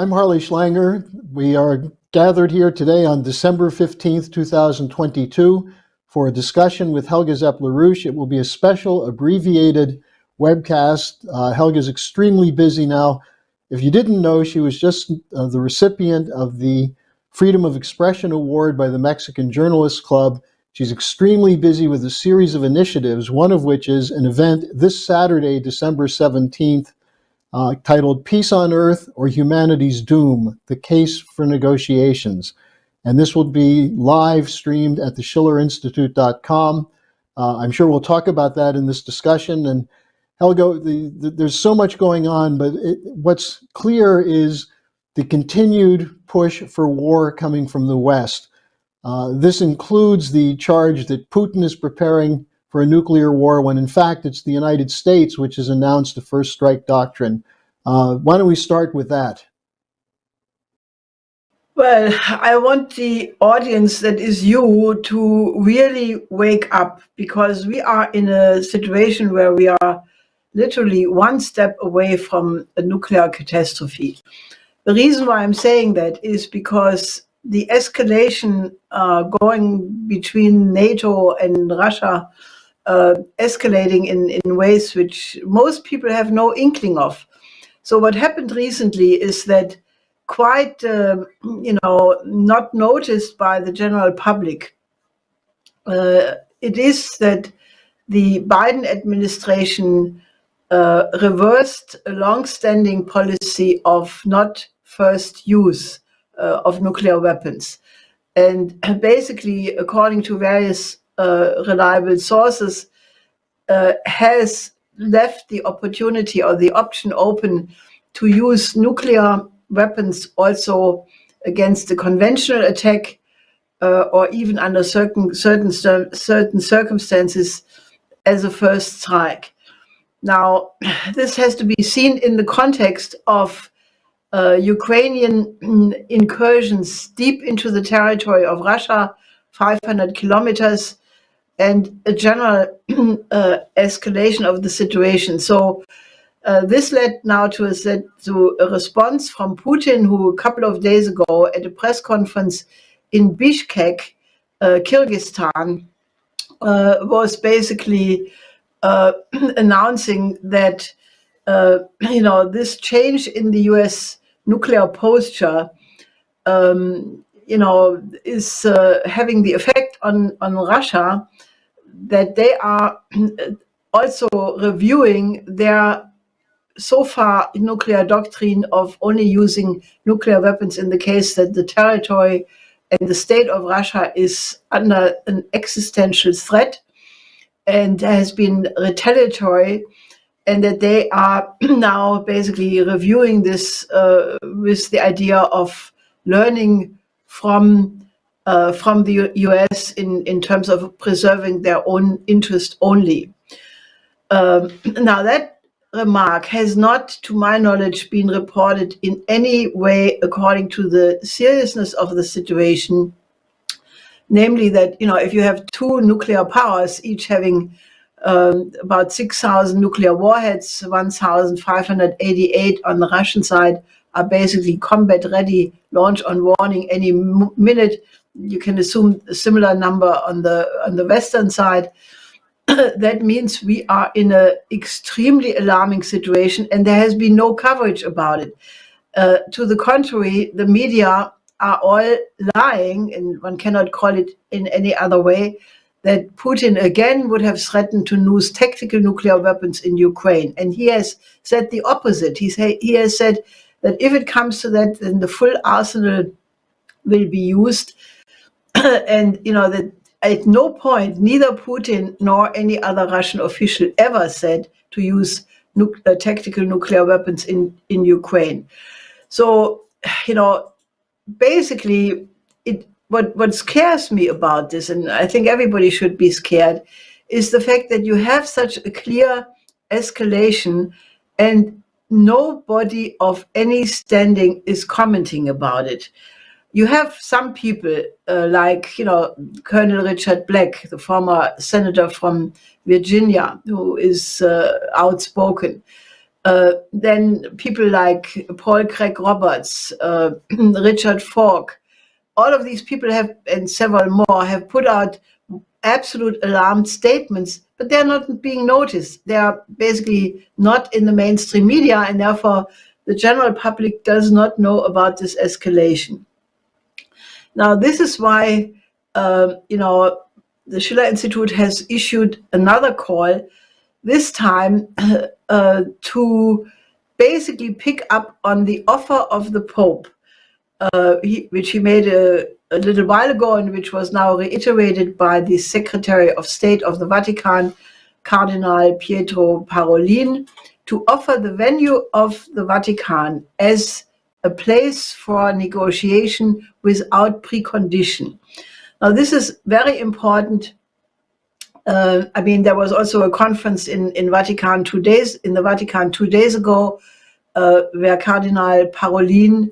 I'm Harley Schlanger. We are gathered here today on December 15th, 2022 for a discussion with Helga Zepp-LaRouche. It will be a special abbreviated webcast. Helga's extremely busy now. If you didn't know, she was just the recipient of the Freedom of Expression Award by the Mexican Journalists Club. She's extremely busy with a series of initiatives, one of which is an event this Saturday, December 17th, titled Peace on Earth or Humanity's Doom, The Case for Negotiations. And this will be live streamed at theschillerinstitute.com. I'm sure we'll talk about that in this discussion. And Helga, there's so much going on, but what's clear is the continued push for war coming from the West. This includes the charge that Putin is preparing for a nuclear war when in fact it's the United States which has announced the first strike doctrine. Why don't we start with that? Well, I want the audience that is you to really wake up, because we are in a situation where we are literally one step away from a nuclear catastrophe. The reason why I'm saying that is because the escalation going between NATO and Russia, escalating in ways which most people have no inkling of. So what happened recently is that quite, not noticed by the general public. It is that the Biden administration reversed a long-standing policy of not first use of nuclear weapons. And basically, according to various reliable sources, has left the opportunity or the option open to use nuclear weapons also against a conventional attack, or even under certain circumstances as a first strike. Now, this has to be seen in the context of Ukrainian incursions deep into the territory of Russia, 500 kilometers, and a general escalation of the situation. So this led now to a response from Putin, who a couple of days ago at a press conference in Bishkek, Kyrgyzstan, was basically announcing that this change in the U.S. nuclear posture is having the effect on Russia, that they are also reviewing their so far nuclear doctrine of only using nuclear weapons in the case that the territory and the state of Russia is under an existential threat and has been retaliatory, and that they are now basically reviewing this with the idea of learning from the US in terms of preserving their own interest only. Now that remark has not, to my knowledge, been reported in any way according to the seriousness of the situation. Namely that, if you have two nuclear powers, each having about 6,000 nuclear warheads, 1,588 on the Russian side are basically combat ready, launch on warning any minute. You can assume a similar number on the Western side. That means we are in an extremely alarming situation, and there has been no coverage about it. To the contrary, the media are all lying, and one cannot call it in any other way, that Putin again would have threatened to use tactical nuclear weapons in Ukraine. And he has said the opposite. He has said that if it comes to that, then the full arsenal will be used. And, that at no point, neither Putin nor any other Russian official ever said to use tactical nuclear weapons in Ukraine. So, basically, what scares me about this, and I think everybody should be scared, is the fact that you have such a clear escalation and nobody of any standing is commenting about it. You have some people like, Colonel Richard Black, the former senator from Virginia, who is outspoken. Then people like Paul Craig Roberts, Richard Falk, all of these people have, and several more, have put out absolute alarmed statements, but they're not being noticed. They are basically not in the mainstream media, and therefore the general public does not know about this escalation. Now, this is why, the Schiller Institute has issued another call, this time to basically pick up on the offer of the Pope, which he made a little while ago and which was now reiterated by the Secretary of State of the Vatican, Cardinal Pietro Parolin, to offer the venue of the Vatican as a place for negotiation without precondition. Now, this is very important. There was also a conference in the Vatican 2 days ago, where Cardinal Parolin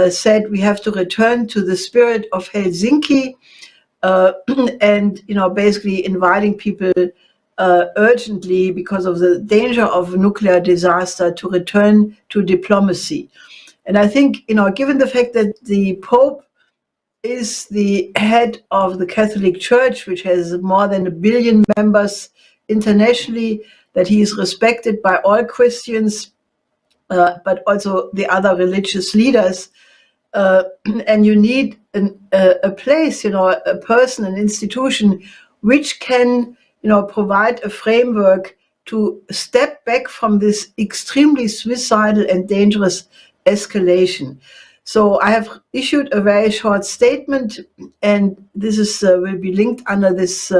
said we have to return to the spirit of Helsinki, and basically inviting people urgently, because of the danger of nuclear disaster, to return to diplomacy. And I think, given the fact that the Pope is the head of the Catholic Church, which has more than 1 billion members internationally, that he is respected by all Christians, but also the other religious leaders, and you need a place, a person, an institution, which can, provide a framework to step back from this extremely suicidal and dangerous escalation. So I have issued a very short statement, and this is will be linked under this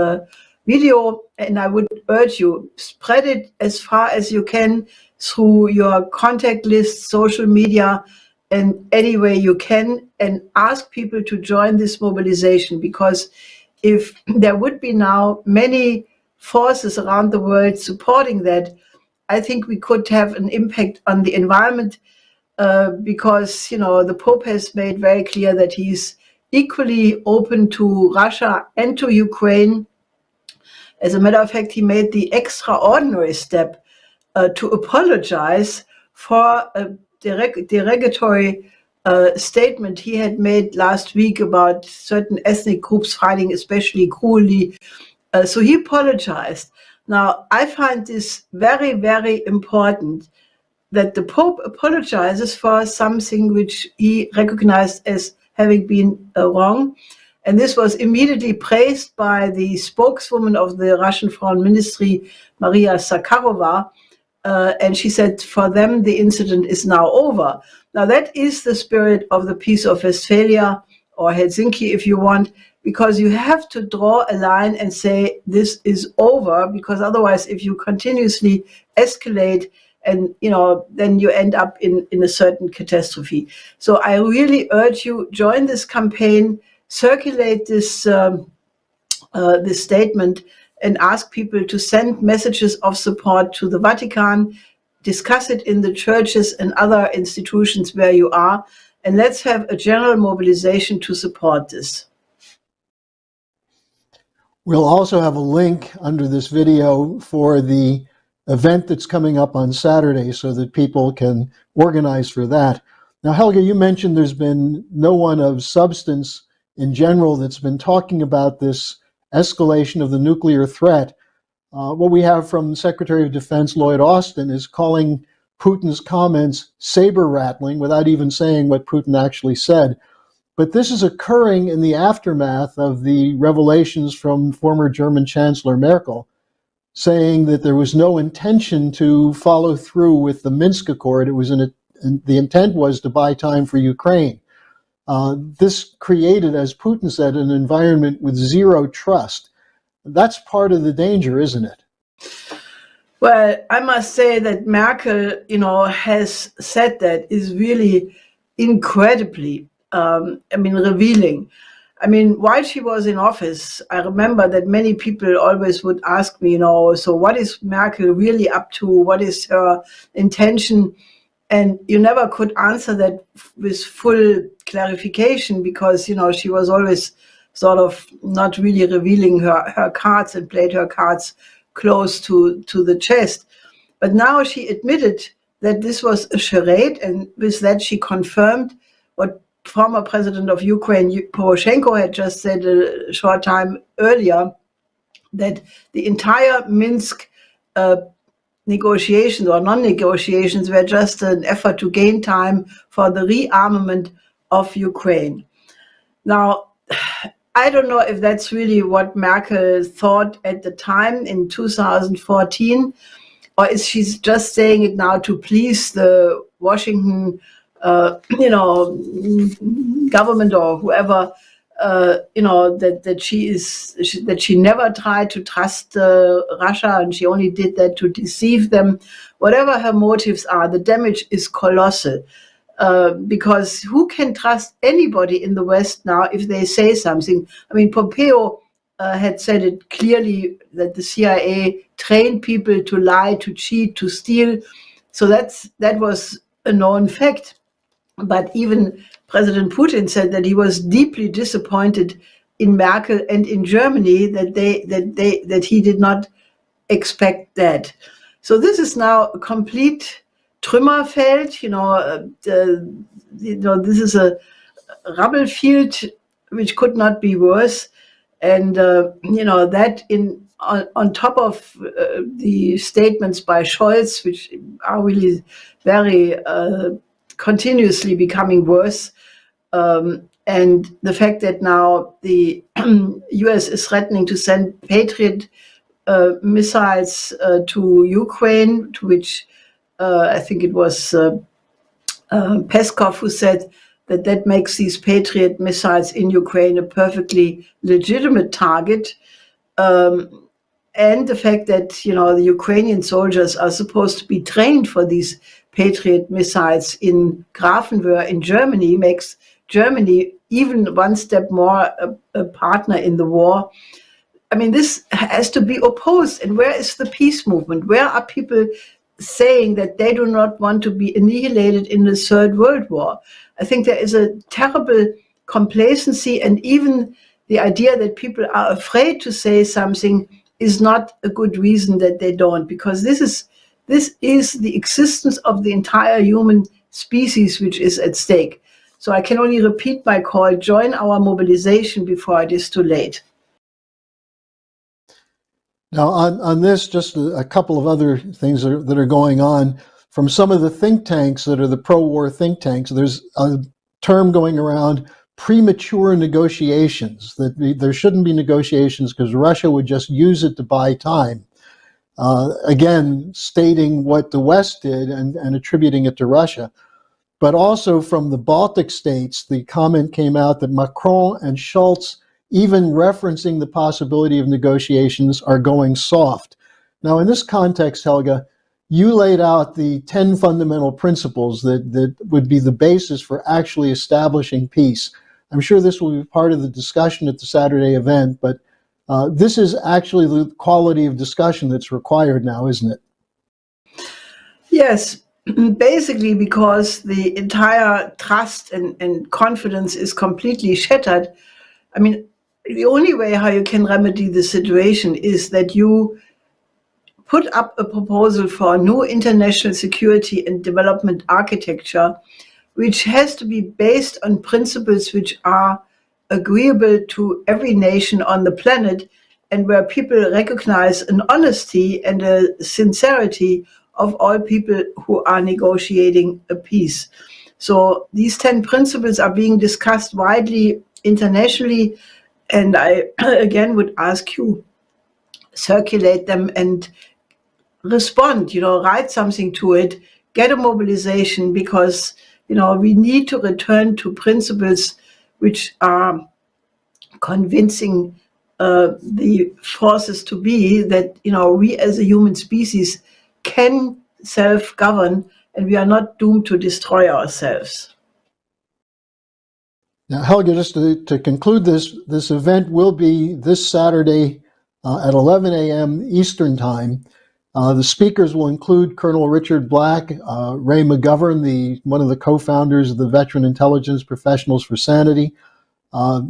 video, and I would urge you, spread it as far as you can through your contact list, social media, and any way you can, and ask people to join this mobilization, because if there would be now many forces around the world supporting that, I think we could have an impact on the environment, because the Pope has made very clear that he's equally open to Russia and to Ukraine. As a matter of fact, he made the extraordinary step to apologize for a derogatory statement he had made last week about certain ethnic groups fighting especially cruelly. So he apologized. Now, I find this very, very important, that the Pope apologizes for something which he recognized as having been wrong. And this was immediately praised by the spokeswoman of the Russian Foreign Ministry, Maria Zakharova. And she said, for them, the incident is now over. Now, that is the spirit of the Peace of Westphalia, or Helsinki, if you want, because you have to draw a line and say, this is over, because otherwise, if you continuously escalate and then you end up in a certain catastrophe. So I really urge you, join this campaign, circulate this this statement, and ask people to send messages of support to the Vatican, discuss it in the churches and other institutions where you are, and let's have a general mobilization to support this. We'll also have a link under this video for the event that's coming up on Saturday so that people can organize for that. Now, Helga, you mentioned there's been no one of substance in general that's been talking about this escalation of the nuclear threat. What we have from Secretary of Defense Lloyd Austin is calling Putin's comments saber rattling without even saying what Putin actually said. But this is occurring in the aftermath of the revelations from former German Chancellor Merkel, saying that there was no intention to follow through with the Minsk Accord. It was the intent was to buy time for Ukraine. This created, as Putin said, an environment with zero trust. That's part of the danger, isn't it? Well, I must say that Merkel, has said that is really incredibly, revealing. While she was in office, I remember that many people always would ask me, so what is Merkel really up to? What is her intention? And you never could answer that with full clarification because, she was always sort of not really revealing her cards and played her cards close to the chest. But now she admitted that this was a charade, and with that she confirmed what former president of Ukraine, Poroshenko, had just said a short time earlier, that the entire Minsk negotiations or non-negotiations were just an effort to gain time for the rearmament of Ukraine. Now, I don't know if that's really what Merkel thought at the time in 2014, or is she just saying it now to please the Washington, government or whoever, that she never tried to trust Russia and she only did that to deceive them. Whatever her motives are, the damage is colossal. Because who can trust anybody in the West now if they say something? Pompeo had said it clearly that the CIA trained people to lie, to cheat, to steal. So that was a known fact. But even President Putin said that he was deeply disappointed in Merkel and in Germany that he did not expect that. So this is now a complete Trümmerfeld, this is a rubble field which could not be worse, and that on top of the statements by Scholz, which are really very continuously becoming worse, and the fact that now the US is threatening to send Patriot missiles to Ukraine, to which I think it was Peskov who said that makes these Patriot missiles in Ukraine a perfectly legitimate target. And the fact that, the Ukrainian soldiers are supposed to be trained for these Patriot missiles in Grafenwöhr in Germany makes Germany even one step more a partner in the war. This has to be opposed. And where is the peace movement? Where are people saying that they do not want to be annihilated in the Third World War? I think there is a terrible complacency, and even the idea that people are afraid to say something is not a good reason that they don't, because this is the existence of the entire human species which is at stake. So I can only repeat my call: join our mobilization before it is too late. Now, on this, just a couple of other things that are going on from some of the think tanks that are the pro-war think tanks. There's a term going around, premature negotiations, that there shouldn't be negotiations because Russia would just use it to buy time. Again, stating what the West did and attributing it to Russia. But also from the Baltic states, the comment came out that Macron and Scholz, even referencing the possibility of negotiations, are going soft. Now, in this context, Helga, you laid out the 10 fundamental principles that would be the basis for actually establishing peace. I'm sure this will be part of the discussion at the Saturday event, but this is actually the quality of discussion that's required now, isn't it? Yes, basically because the entire trust and confidence is completely shattered. I mean, the only way how you can remedy the situation is that you put up a proposal for a new international security and development architecture, which has to be based on principles which are agreeable to every nation on the planet, and where people recognize an honesty and a sincerity of all people who are negotiating a peace. So these 10 principles are being discussed widely internationally, and I again would ask you, circulate them and respond, write something to it, get a mobilization, because, we need to return to principles which are convincing the forces to be that, we as a human species can self-govern and we are not doomed to destroy ourselves. Now, Helga, just to conclude this event will be this Saturday at 11 a.m. Eastern Time. The speakers will include Colonel Richard Black, Ray McGovern, one of the co-founders of the Veteran Intelligence Professionals for Sanity.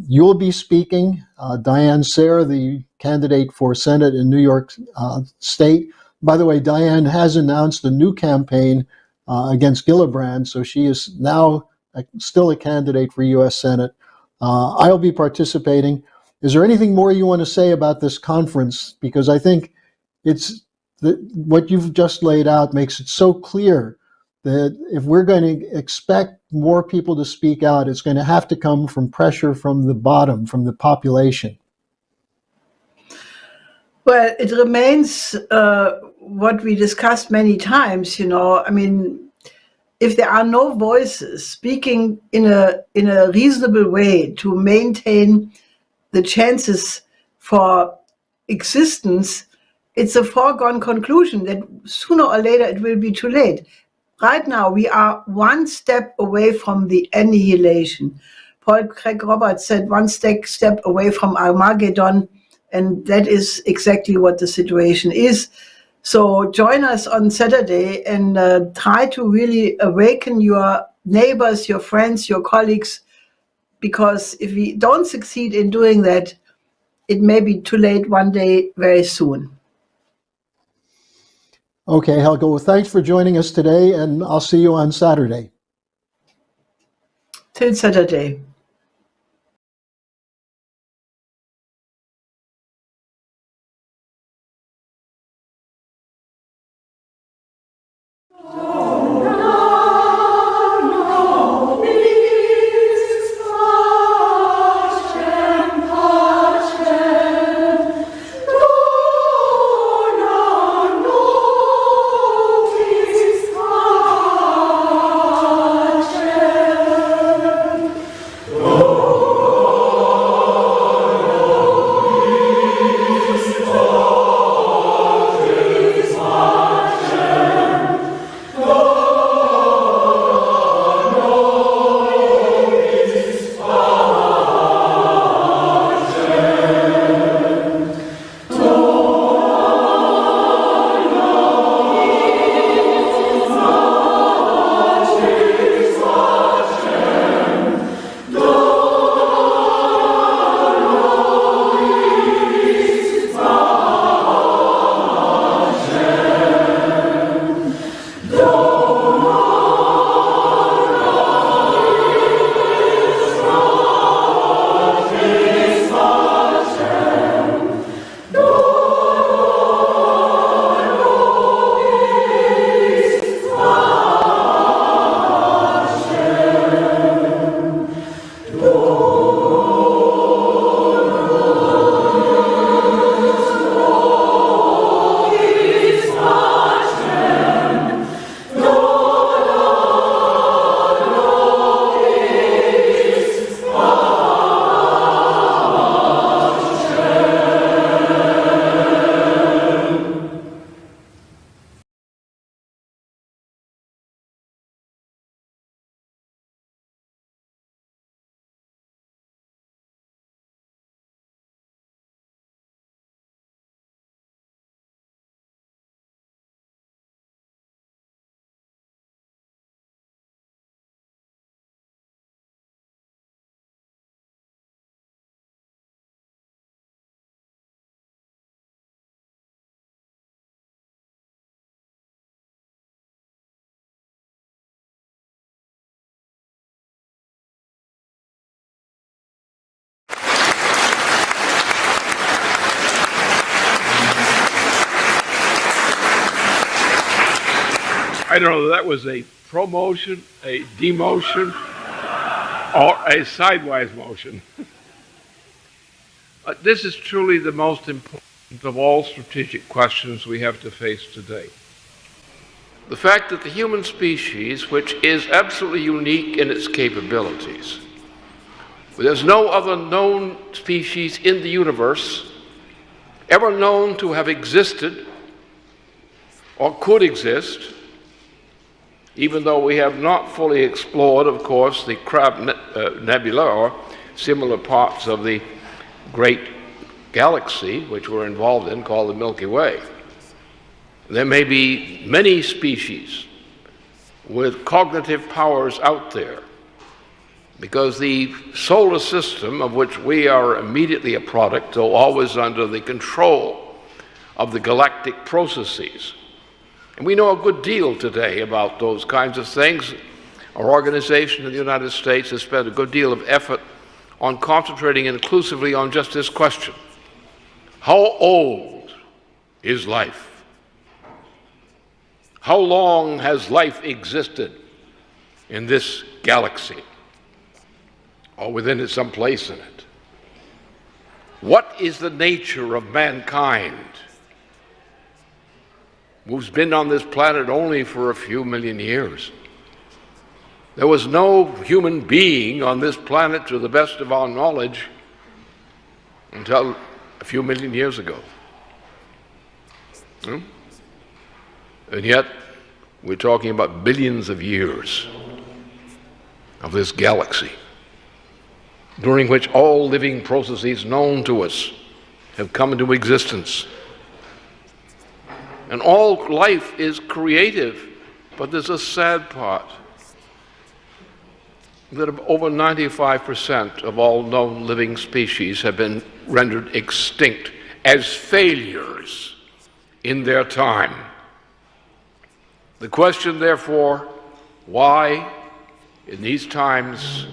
You'll be speaking, Diane Sayre, the candidate for Senate in New York State. By the way, Diane has announced a new campaign against Gillibrand, so she is now still a candidate for U.S. Senate. I'll be participating. Is there anything more you want to say about this conference? Because I think what you've just laid out makes it so clear that if we're going to expect more people to speak out, it's going to have to come from pressure from the bottom, from the population. Well, it remains what we discussed many times, I mean, if there are no voices speaking in a reasonable way to maintain the chances for existence, it's a foregone conclusion that sooner or later it will be too late. Right now, we are one step away from the annihilation. Paul Craig Roberts said one step away from Armageddon, and that is exactly what the situation is. So join us on Saturday and try to really awaken your neighbors, your friends, your colleagues, because if we don't succeed in doing that, it may be too late one day very soon. Okay, Helga, well, thanks for joining us today, and I'll see you on Saturday. Till Saturday. I don't know, that was a promotion, a demotion, or a sidewise motion. This is truly the most important of all strategic questions we have to face today. The fact that the human species, which is absolutely unique in its capabilities, there's no other known species in the universe ever known to have existed or could exist, even though we have not fully explored, of course, the Crab Nebula or similar parts of the great galaxy which we're involved in, called the Milky Way. There may be many species with cognitive powers out there, because the solar system, of which we are immediately a product, though always under the control of the galactic processes. And we know a good deal today about those kinds of things. Our organization in the United States has spent a good deal of effort on concentrating inclusively on just this question: how old is life? How long has life existed in this galaxy, or within it, some place in it? What is the nature of mankind, who's been on this planet only for a few million years? There was no human being on this planet, to the best of our knowledge, until a few million years ago. And yet, we're talking about billions of years of this galaxy, during which all living processes known to us have come into existence. And all life is creative, but there's a sad part, that over 95% of all known living species have been rendered extinct as failures in their time. The question, therefore, why in these times,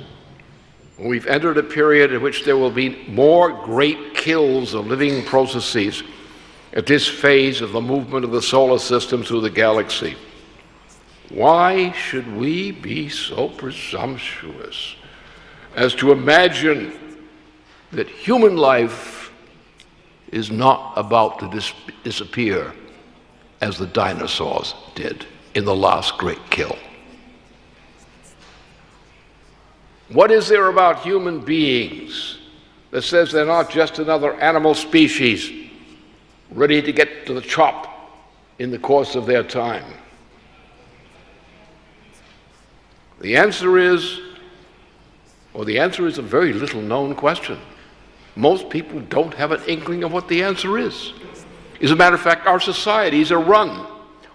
when we've entered a period in which there will be more great kills of living processes at this phase of the movement of the solar system through the galaxy, why should we be so presumptuous as to imagine that human life is not about to disappear as the dinosaurs did in the last great kill? What is there about human beings that says they're not just another animal species ready to get to the chop in the course of their time? The answer is a very little known question. Most people don't have an inkling of what the answer is. As a matter of fact, our societies are run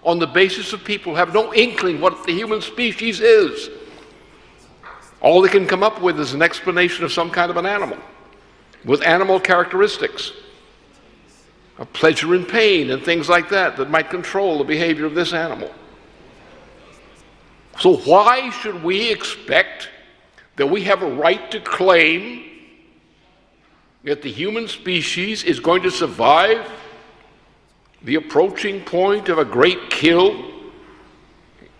on the basis of people who have no inkling what the human species is. All they can come up with is an explanation of some kind of an animal, with animal characteristics, of pleasure and pain and things like that, that might control the behavior of this animal. So why should we expect that we have a right to claim that the human species is going to survive the approaching point of a great kill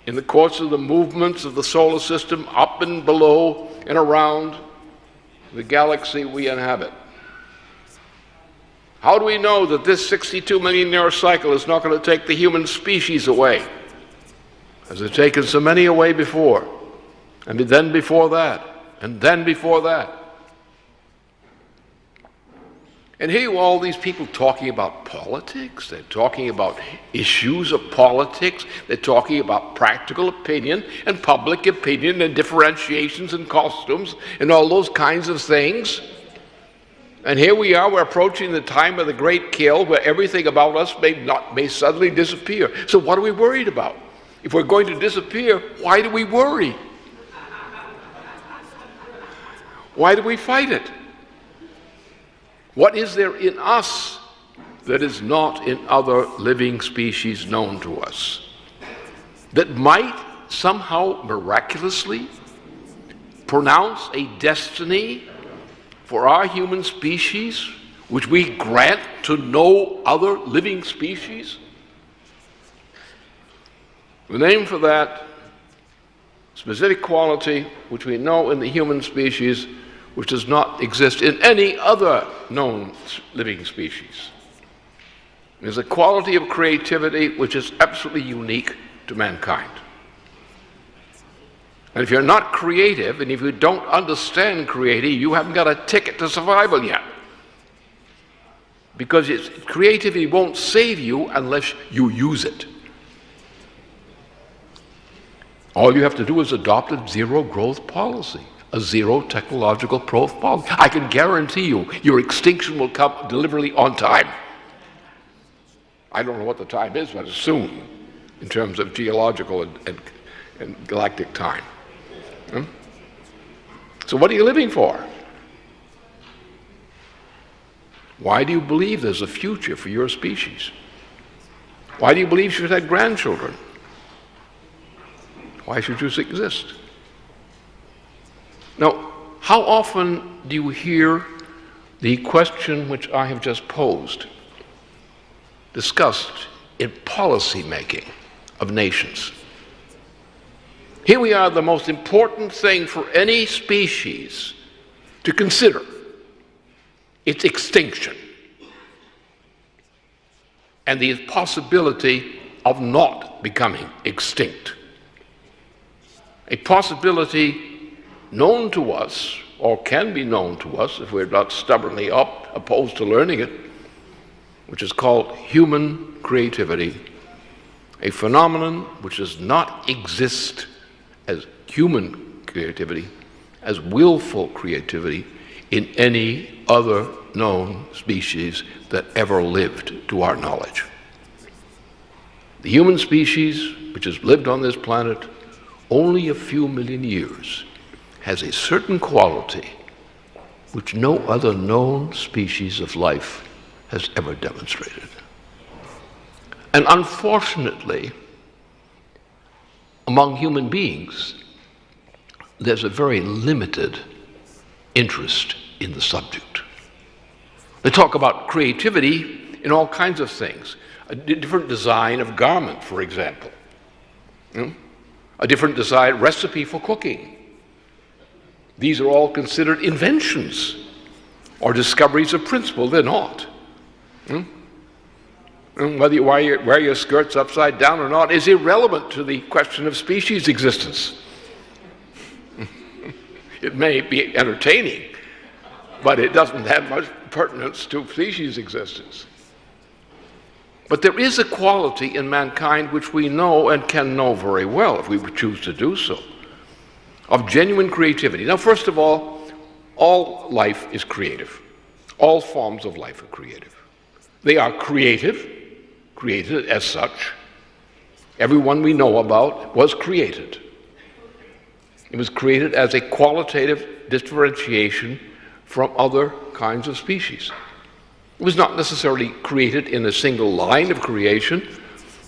in the course of the movements of the solar system up and below and around the galaxy we inhabit? How do we know that this 62 million year cycle is not going to take the human species away, as it's taken so many away before, and then before that, and then before that? And here you all these people talking about politics, they're talking about issues of politics, they're talking about practical opinion and public opinion and differentiations and costumes and all those kinds of things. And here we are, we're approaching the time of the great kill, where everything about us may suddenly disappear. So what are we worried about? If we're going to disappear, why do we worry? Why do we fight it? What is there in us that is not in other living species known to us, that might somehow miraculously pronounce a destiny for our human species which we grant to no other living species? The name for that specific quality which we know in the human species, which does not exist in any other known living species. There's a quality of creativity which is absolutely unique to mankind. And if you're not creative, and if you don't understand creativity, you haven't got a ticket to survival yet. Because creativity won't save you unless you use it. All you have to do is adopt a zero growth policy, a zero technological growth policy. I can guarantee you, your extinction will come deliberately on time. I don't know what the time is, but it's soon, in terms of geological and galactic time. So what are you living for? Why do you believe there's a future for your species? Why do you believe you should have grandchildren? Why should you exist? Now, how often do you hear the question which I have just posed discussed in policy making of nations? Here we are, the most important thing for any species to consider, its extinction and the possibility of not becoming extinct. A possibility known to us, or can be known to us if we're not stubbornly opposed to learning it, which is called human creativity, a phenomenon which does not exist as human creativity, as willful creativity in any other known species that ever lived to our knowledge. The human species, which has lived on this planet only a few million years, has a certain quality which no other known species of life has ever demonstrated. And unfortunately, among human beings, there's a very limited interest in the subject. They talk about creativity in all kinds of things. A different design of garment, for example. A different design recipe for cooking. These are all considered inventions or discoveries of principle. They're not. Whether you wear your skirts upside down or not is irrelevant to the question of species existence. It may be entertaining, but it doesn't have much pertinence to species existence. But there is a quality in mankind which we know and can know very well if we would choose to do so, of genuine creativity. Now, first of all life is creative. All forms of life are creative. They are created as such. Everyone we know about was created. It was created as a qualitative differentiation from other kinds of species. It was not necessarily created in a single line of creation.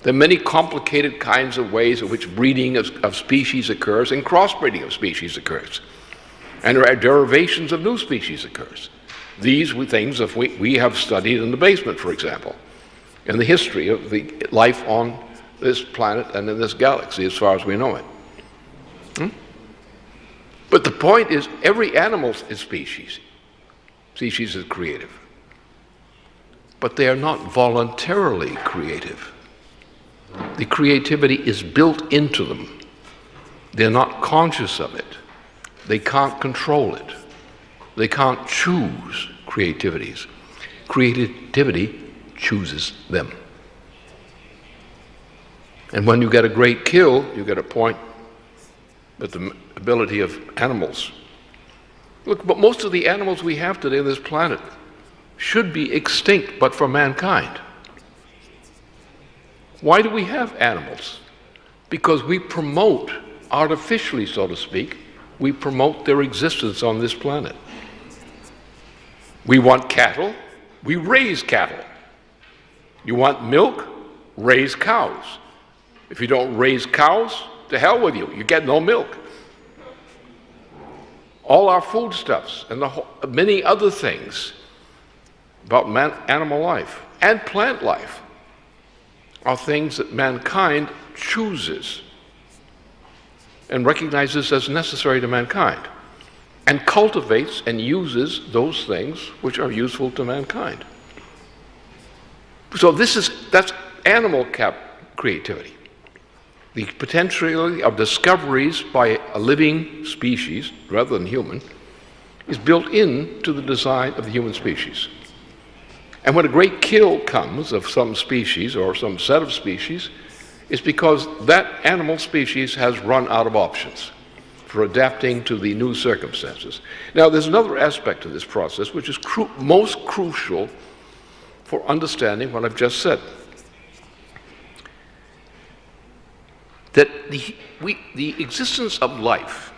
There are many complicated kinds of ways in which breeding of species occurs and crossbreeding of species occurs. And there are derivations of new species occurs. These were things that we have studied in the basement, for example, in the history of the life on this planet and in this galaxy as far as we know it. But the point is, every animal is species. Species is creative. But they are not voluntarily creative. The creativity is built into them. They're not conscious of it. They can't control it. They can't choose creativities. Creativity chooses them. And when you get a great kill, you get a point with the ability of animals. Look, but most of the animals we have today on this planet should be extinct but for mankind. Why do we have animals? Because we promote, artificially so to speak, we promote their existence on this planet. We want cattle, we raise cattle. You want milk? Raise cows. If you don't raise cows, to hell with you, you get no milk. All our foodstuffs and many other things about animal life and plant life are things that mankind chooses and recognizes as necessary to mankind, and cultivates and uses those things which are useful to mankind. So that's animal creativity. The potential of discoveries by a living species, rather than human, is built into the design of the human species. And when a great kill comes of some species or some set of species, it's because that animal species has run out of options for adapting to the new circumstances. Now, there's another aspect of this process which is most crucial for understanding what I've just said. That the existence of life,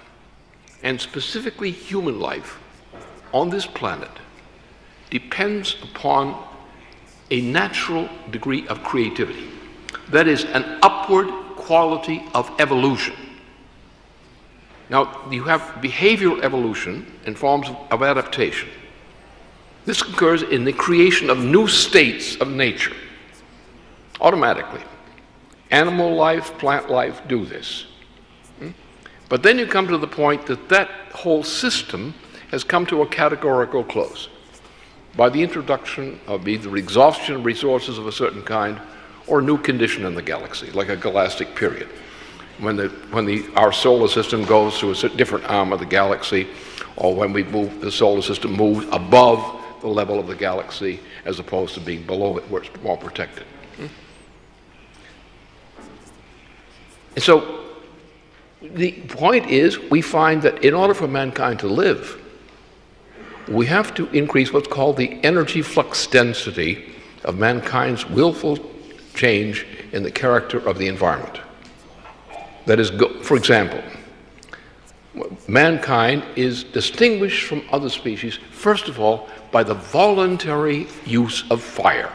and specifically human life, on this planet depends upon a natural degree of creativity. That is, an upward quality of evolution. Now, you have behavioral evolution in forms of adaptation. This occurs in the creation of new states of nature, automatically. Animal life, plant life do this. But then you come to the point that that whole system has come to a categorical close by the introduction of either exhaustion of resources of a certain kind or a new condition in the galaxy, like a galactic period. When our solar system goes through a different arm of the galaxy, or when the solar system moves above the level of the galaxy as opposed to being below it where it's more protected. And so the point is, we find that in order for mankind to live, we have to increase what's called the energy flux density of mankind's willful change in the character of the environment. That is, for example, mankind is distinguished from other species, first of all, by the voluntary use of fire.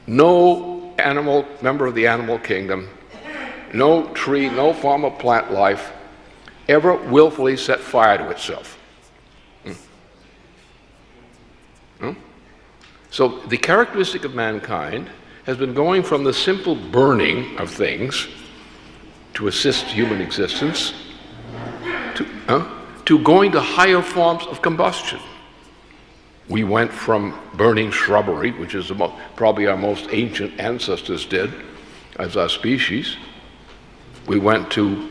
No animal, member of the animal kingdom, no tree, no form of plant life ever willfully set fire to itself. So the characteristic of mankind has been going from the simple burning of things to assist human existence to going to higher forms of combustion. We went from burning shrubbery, which is probably our most ancient ancestors did as our species. We went to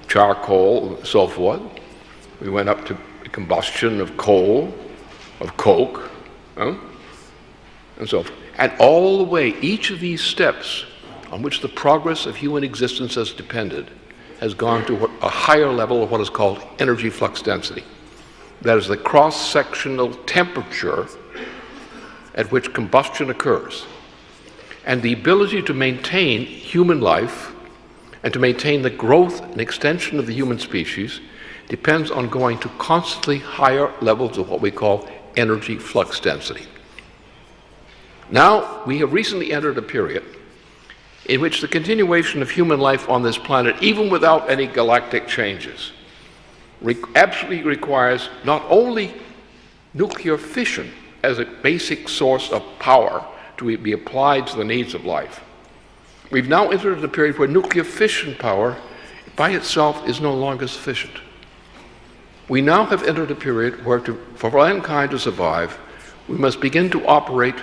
charcoal and so forth. We went up to combustion of coal, of coke, and so forth. And all the way, each of these steps on which the progress of human existence has depended has gone to a higher level of what is called energy flux density. That is the cross-sectional temperature at which combustion occurs. And the ability to maintain human life and to maintain the growth and extension of the human species depends on going to constantly higher levels of what we call energy flux density. Now, we have recently entered a period in which the continuation of human life on this planet, even without any galactic changes, absolutely requires not only nuclear fission as a basic source of power to be applied to the needs of life. We've now entered a period where nuclear fission power by itself is no longer sufficient. We now have entered a period where for mankind to survive, we must begin to operate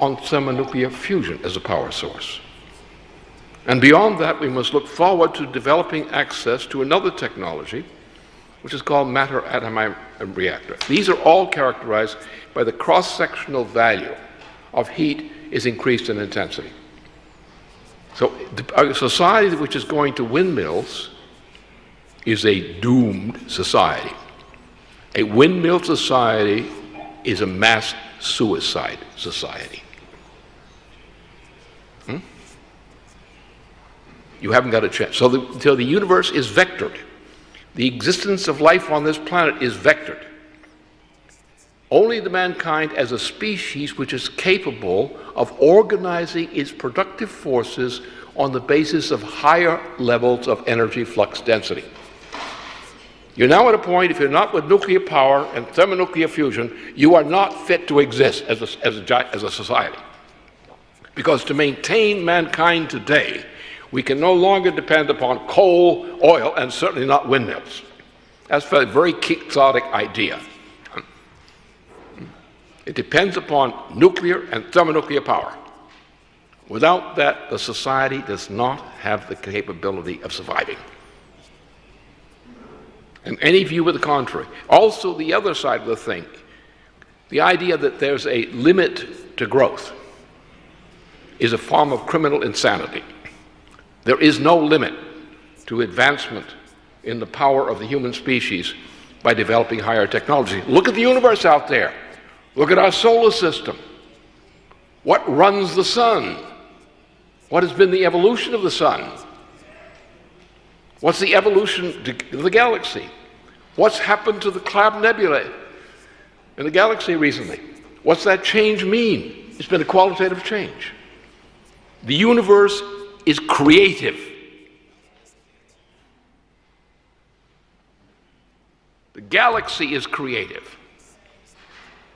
on thermonuclear fusion as a power source. And beyond that, we must look forward to developing access to another technology, which is called matter-atom reactor. These are all characterized by the cross-sectional value of heat is increased in intensity. So a society which is going to windmills is a doomed society. A windmill society is a mass suicide society. You haven't got a chance. So the universe is vectored. The existence of life on this planet is vectored. Only the mankind as a species which is capable of organizing its productive forces on the basis of higher levels of energy flux density. You're now at a point, if you're not with nuclear power and thermonuclear fusion, you are not fit to exist as a society. Because to maintain mankind today, we can no longer depend upon coal, oil, and certainly not windmills. That's a very quixotic idea. It depends upon nuclear and thermonuclear power. Without that, the society does not have the capability of surviving. And any view of the contrary. Also, the other side of the thing, the idea that there's a limit to growth is a form of criminal insanity. There is no limit to advancement in the power of the human species by developing higher technology. Look at the universe out there. Look at our solar system. What runs the sun? What has been the evolution of the sun? What's the evolution of the galaxy? What's happened to the Cloud Nebula in the galaxy recently? What's that change mean? It's been a qualitative change. The universe is creative. The galaxy is creative.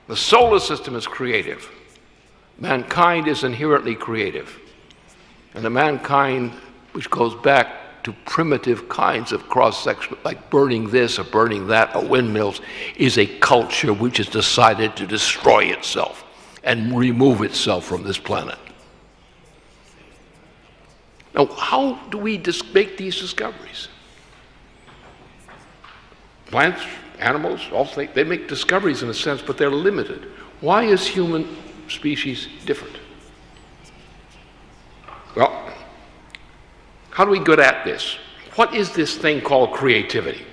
The solar system is creative. Mankind is inherently creative. And a mankind which goes back to primitive kinds of cross-section, like burning this or burning that or windmills, is a culture which has decided to destroy itself and remove itself from this planet. Now, how do we make these discoveries? Plants, animals, also they make discoveries in a sense, but they're limited. Why is human species different? Well, how do we get at this? What is this thing called creativity?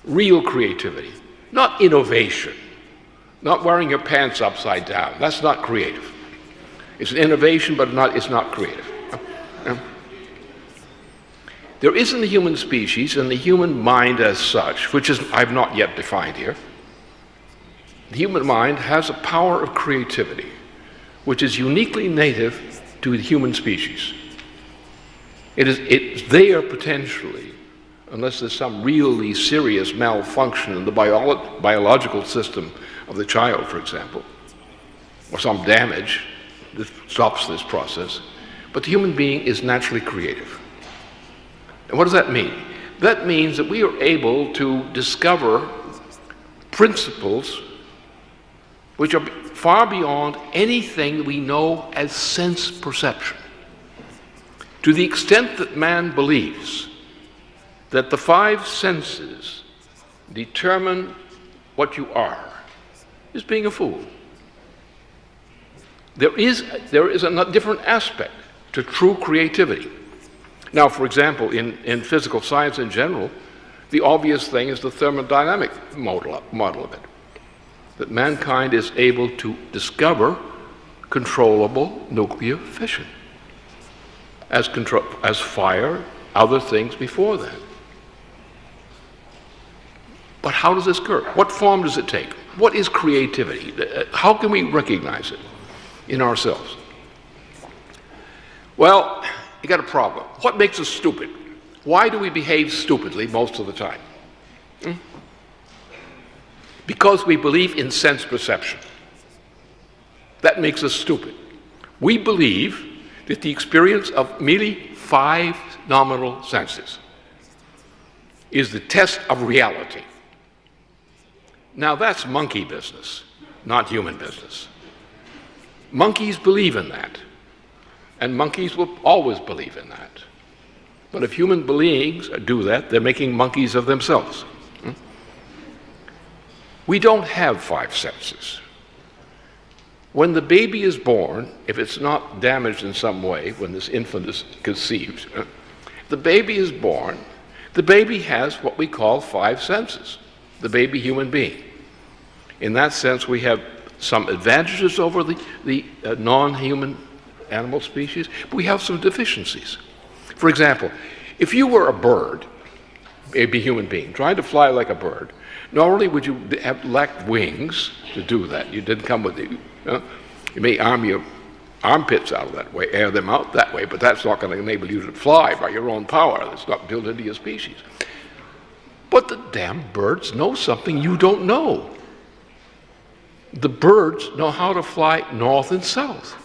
Real creativity, not innovation, not wearing your pants upside down. That's not creative. It's an innovation, but it's not creative. There is in the human species and the human mind as such, which is I've not yet defined here. The human mind has a power of creativity, which is uniquely native to the human species. It's there potentially, unless there's some really serious malfunction in the biological system of the child, for example, or some damage that stops this process. But the human being is naturally creative. And what does that mean? That means that we are able to discover principles which are far beyond anything we know as sense perception. To the extent that man believes that the five senses determine what you are, is being a fool. There is a different aspect to true creativity. Now, for example, in physical science in general, the obvious thing is the thermodynamic model of it. That mankind is able to discover controllable nuclear fission as fire, other things before that. But how does this occur? What form does it take? What is creativity? How can we recognize it in ourselves? Well, you got a problem. What makes us stupid? Why do we behave stupidly most of the time? Because we believe in sense perception. That makes us stupid. We believe that the experience of merely five nominal senses is the test of reality. Now that's monkey business, not human business. Monkeys believe in that. And monkeys will always believe in that. But if human beings do that, they're making monkeys of themselves. We don't have five senses. When the baby is born, if it's not damaged in some way, when this infant is conceived, the baby is born, the baby has what we call five senses, the baby human being. In that sense, we have some advantages over the non-human animal species, but we have some deficiencies. For example, if you were a bird, a human being, trying to fly like a bird, not only would you have lacked wings to do that, you didn't come with you may arm your armpits out of that way, air them out that way, but that's not going to enable you to fly by your own power. That's not built into your species. But the damn birds know something you don't know. The birds know how to fly north and south.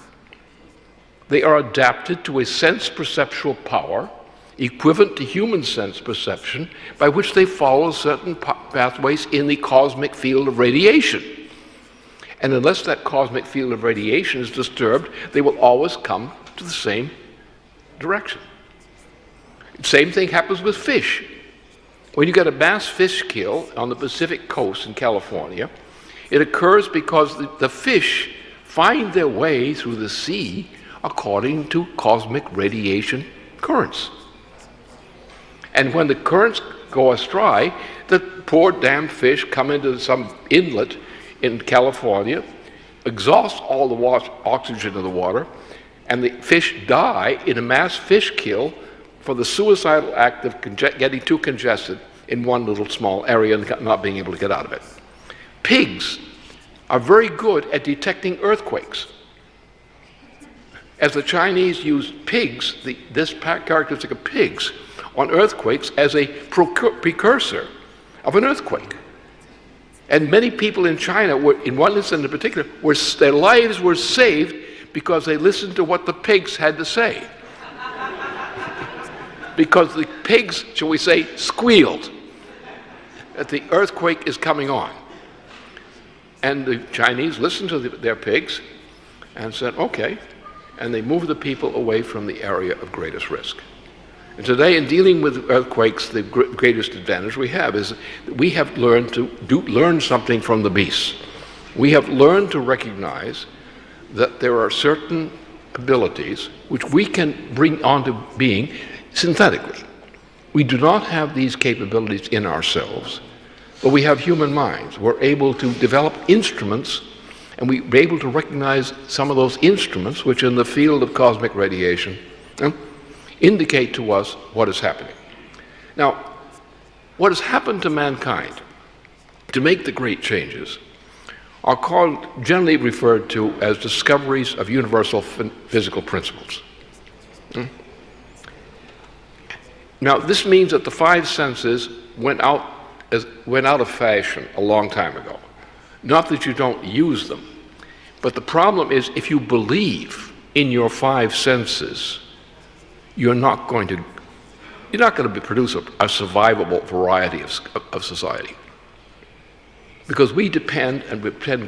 They are adapted to a sense perceptual power equivalent to human sense perception, by which they follow certain pathways in the cosmic field of radiation. And unless that cosmic field of radiation is disturbed, they will always come to the same direction. Same thing happens with fish. When you get a mass fish kill on the Pacific coast in California, it occurs because the fish find their way through the sea according to cosmic radiation currents. And when the currents go astray, the poor damned fish come into some inlet in California, exhaust all the oxygen of the water, and the fish die in a mass fish kill for the suicidal act of getting too congested in one little small area and not being able to get out of it. Pigs are very good at detecting earthquakes. As the Chinese used pigs, this characteristic of pigs, on earthquakes as a precursor of an earthquake. And many people in China, in one instance in particular, their lives were saved because they listened to what the pigs had to say. Because the pigs, shall we say, squealed that the earthquake is coming on. And the Chinese listened to their pigs and said, okay, and they moved the people away from the area of greatest risk. And today, in dealing with earthquakes, the greatest advantage we have is that we have learned to learn something from the beasts. We have learned to recognize that there are certain abilities which we can bring onto being synthetically. We do not have these capabilities in ourselves, but we have human minds. We're able to develop instruments, and we're able to recognize some of those instruments which in the field of cosmic radiation indicate to us what is happening. Now, what has happened to mankind to make the great changes are generally referred to as discoveries of universal physical principles. Now, this means that the five senses went out of fashion a long time ago. Not that you don't use them, but the problem is if you believe in your five senses, you're not going to produce a survivable variety of society. Because we depend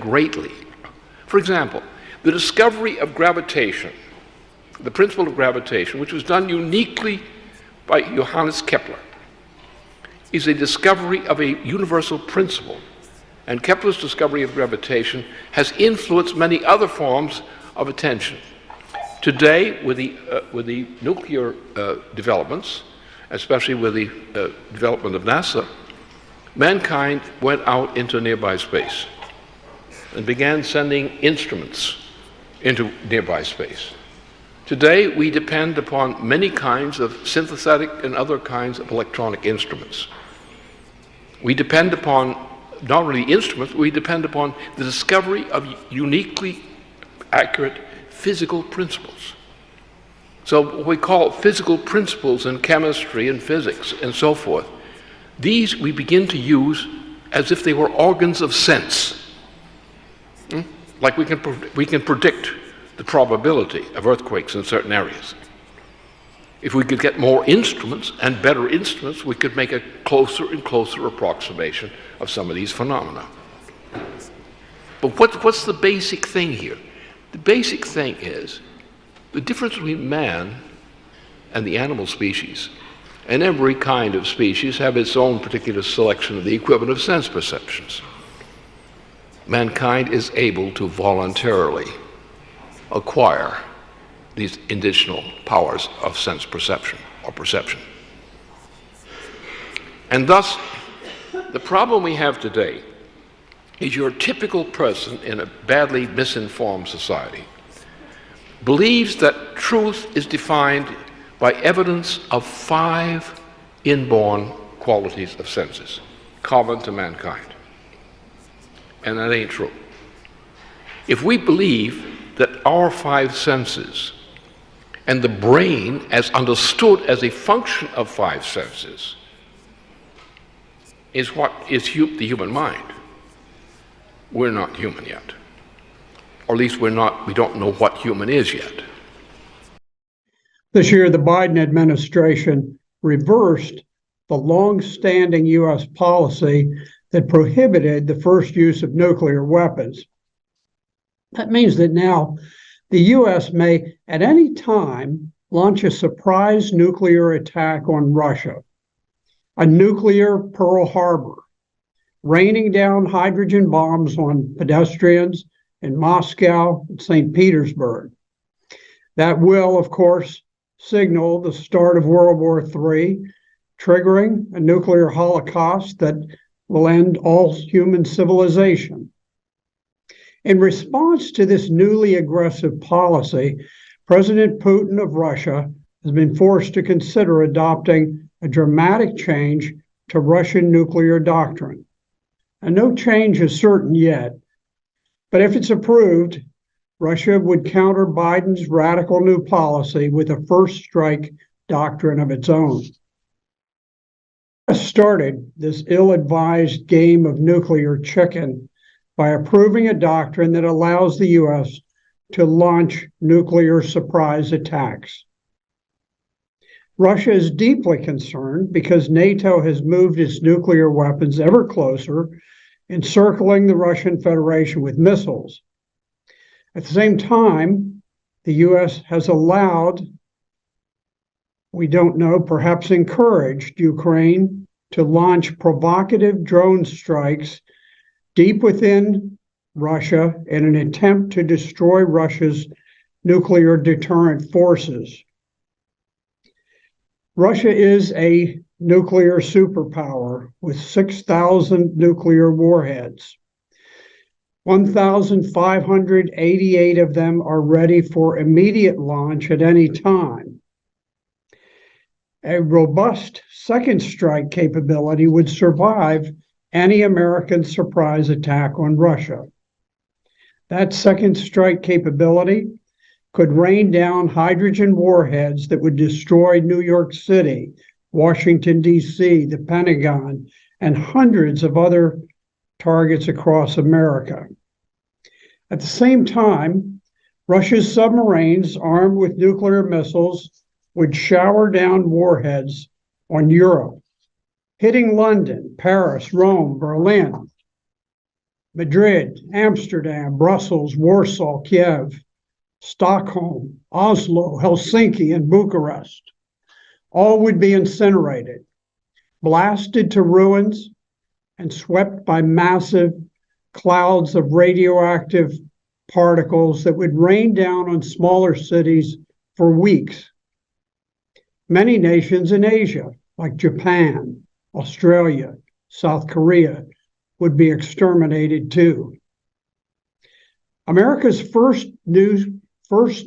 greatly. For example, the discovery of gravitation, the principle of gravitation, which was done uniquely by Johannes Kepler, is a discovery of a universal principle. And Kepler's discovery of gravitation has influenced many other forms of attention. Today, with the nuclear developments, especially with the development of NASA, mankind went out into nearby space and began sending instruments into nearby space. Today, we depend upon many kinds of synthetic and other kinds of electronic instruments. We depend upon not only instruments, we depend upon the discovery of uniquely accurate physical principles. So what we call physical principles in chemistry and physics and so forth, these we begin to use as if they were organs of sense. Like we can predict the probability of earthquakes in certain areas. If we could get more instruments and better instruments, we could make a closer and closer approximation of some of these phenomena. But what's the basic thing here? The basic thing is the difference between man and the animal species. And every kind of species have its own particular selection of the equivalent of sense perceptions. Mankind is able to voluntarily acquire these additional powers of sense perception or perception. And thus, the problem we have today is your typical person in a badly misinformed society believes that truth is defined by evidence of five inborn qualities of senses common to mankind. And that ain't true. If we believe that our five senses and the brain as understood as a function of five senses is what is the human mind, we're not human yet. Or at least we don't know what human is yet. This year, the Biden administration reversed the long-standing U.S. policy that prohibited the first use of nuclear weapons. That means that now the U.S. may at any time launch a surprise nuclear attack on Russia, a nuclear Pearl Harbor, raining down hydrogen bombs on pedestrians in Moscow and St. Petersburg. That will, of course, signal the start of World War III, triggering a nuclear holocaust that will end all human civilization. In response to this newly aggressive policy, President Putin of Russia has been forced to consider adopting a dramatic change to Russian nuclear doctrine. And no change is certain yet, but if it's approved, Russia would counter Biden's radical new policy with a first strike doctrine of its own. Started this ill-advised game of nuclear chicken by approving a doctrine that allows the U.S. to launch nuclear surprise attacks. Russia is deeply concerned because NATO has moved its nuclear weapons ever closer, encircling the Russian Federation with missiles. At the same time, the U.S. has allowed, we don't know, perhaps encouraged Ukraine to launch provocative drone strikes deep within Russia in an attempt to destroy Russia's nuclear deterrent forces. Russia is a nuclear superpower with 6,000 nuclear warheads. 1,588 of them are ready for immediate launch at any time. A robust second strike capability would survive any American surprise attack on Russia. That second strike capability could rain down hydrogen warheads that would destroy New York City, Washington, D.C., the Pentagon, and hundreds of other targets across America. At the same time, Russia's submarines armed with nuclear missiles would shower down warheads on Europe, hitting London, Paris, Rome, Berlin, Madrid, Amsterdam, Brussels, Warsaw, Kiev, Stockholm, Oslo, Helsinki, and Bucharest. All would be incinerated, blasted to ruins, and swept by massive clouds of radioactive particles that would rain down on smaller cities for weeks. Many nations in Asia, like Japan, Australia, South Korea, would be exterminated too. America's first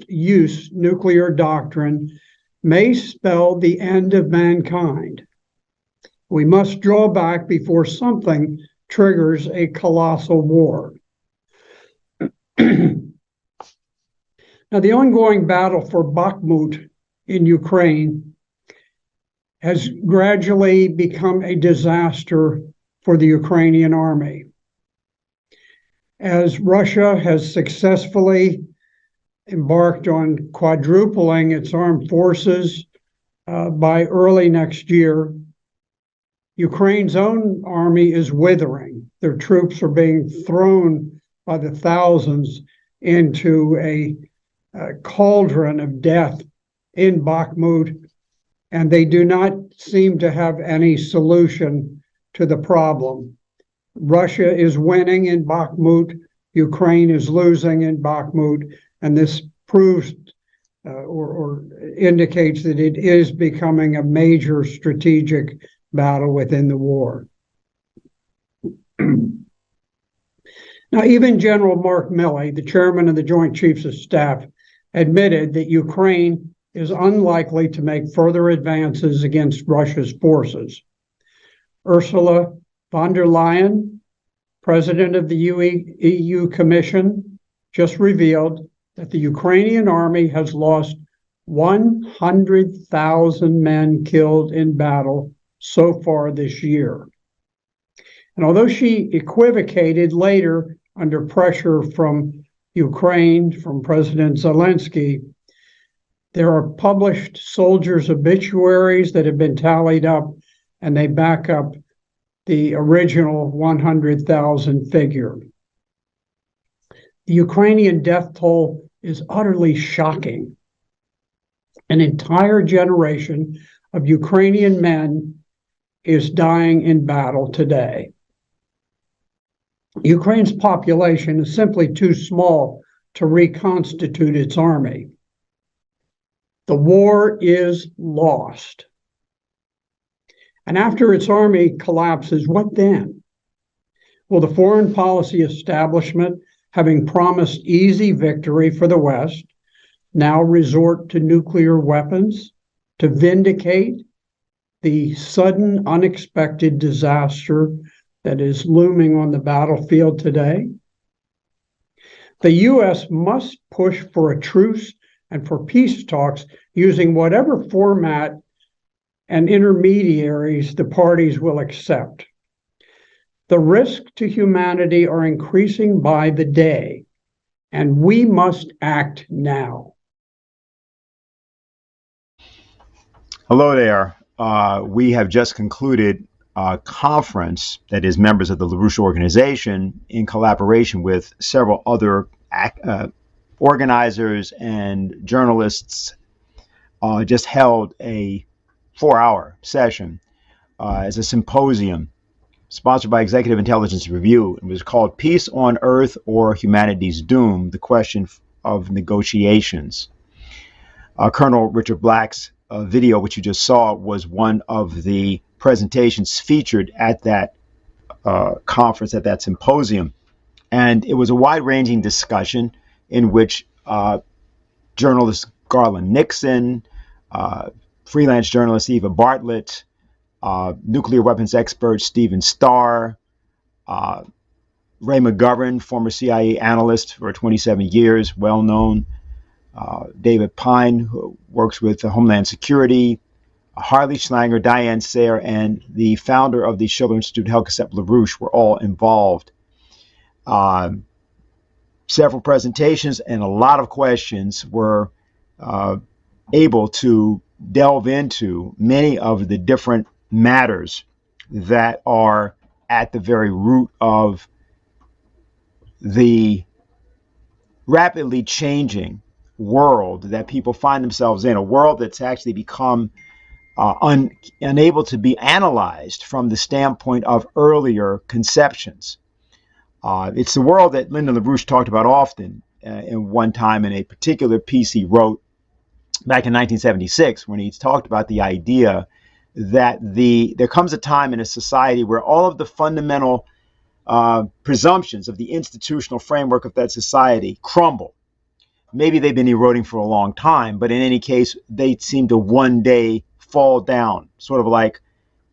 use nuclear doctrine may spell the end of mankind. We must draw back before something triggers a colossal war. Now, the ongoing battle for Bakhmut in Ukraine has gradually become a disaster for the Ukrainian army. As Russia has successfully embarked on quadrupling its armed forces by early next year, Ukraine's own army is withering. Their troops are being thrown by the thousands into a cauldron of death in Bakhmut, and they do not seem to have any solution to the problem. Russia is winning in Bakhmut, Ukraine is losing in Bakhmut, and this proves or indicates that it is becoming a major strategic battle within the war. Now, even General Mark Milley, the chairman of the Joint Chiefs of Staff, admitted that Ukraine is unlikely to make further advances against Russia's forces. Ursula von der Leyen, president of the EU Commission, just revealed that the Ukrainian army has lost 100,000 men killed in battle so far this year. And although she equivocated later under pressure from Ukraine, from President Zelensky, There are published soldiers' obituaries that have been tallied up, and they back up the original 100,000 figure. The Ukrainian death toll is utterly shocking. An entire generation of Ukrainian men is dying in battle today. Ukraine's population is simply too small to reconstitute its army. The war is lost. And after its army collapses, what then? Will the foreign policy establishment, having promised easy victory for the West, now resort to nuclear weapons to vindicate the sudden, unexpected disaster that is looming on the battlefield today? The U.S. must push for a truce and for peace talks using whatever format and intermediaries the parties will accept. The risks to humanity are increasing by the day, and we must act now. Hello there. We have just concluded a conference that is members of the LaRouche organization in collaboration with several other organizers and journalists, just held a 4-hour session as a symposium sponsored by Executive Intelligence Review. It was called Peace on Earth or Humanity's Doom, the Question of Negotiations. Colonel Richard Black's video, which you just saw, was one of the presentations featured at that conference, at that symposium. And it was a wide-ranging discussion in which journalist Garland Nixon, freelance journalist Eva Bartlett, nuclear weapons expert Stephen Starr, Ray McGovern, former CIA analyst for 27 years, well-known, David Pine, who works with Homeland Security, Harley Schlanger, Diane Sayre, and the founder of the Schiller Institute, Helga Sepp-LaRouche, were all involved. Several presentations and a lot of questions were able to delve into many of the different matters that are at the very root of the rapidly changing world that people find themselves in, a world that's actually become unable to be analyzed from the standpoint of earlier conceptions. It's the world that Lyndon LaRouche talked about often in one time in a particular piece he wrote back in 1976, when he talked about the idea that there comes a time in a society where all of the fundamental presumptions of the institutional framework of that society crumble. Maybe they've been eroding for a long time, but in any case, they seem to one day fall down, sort of like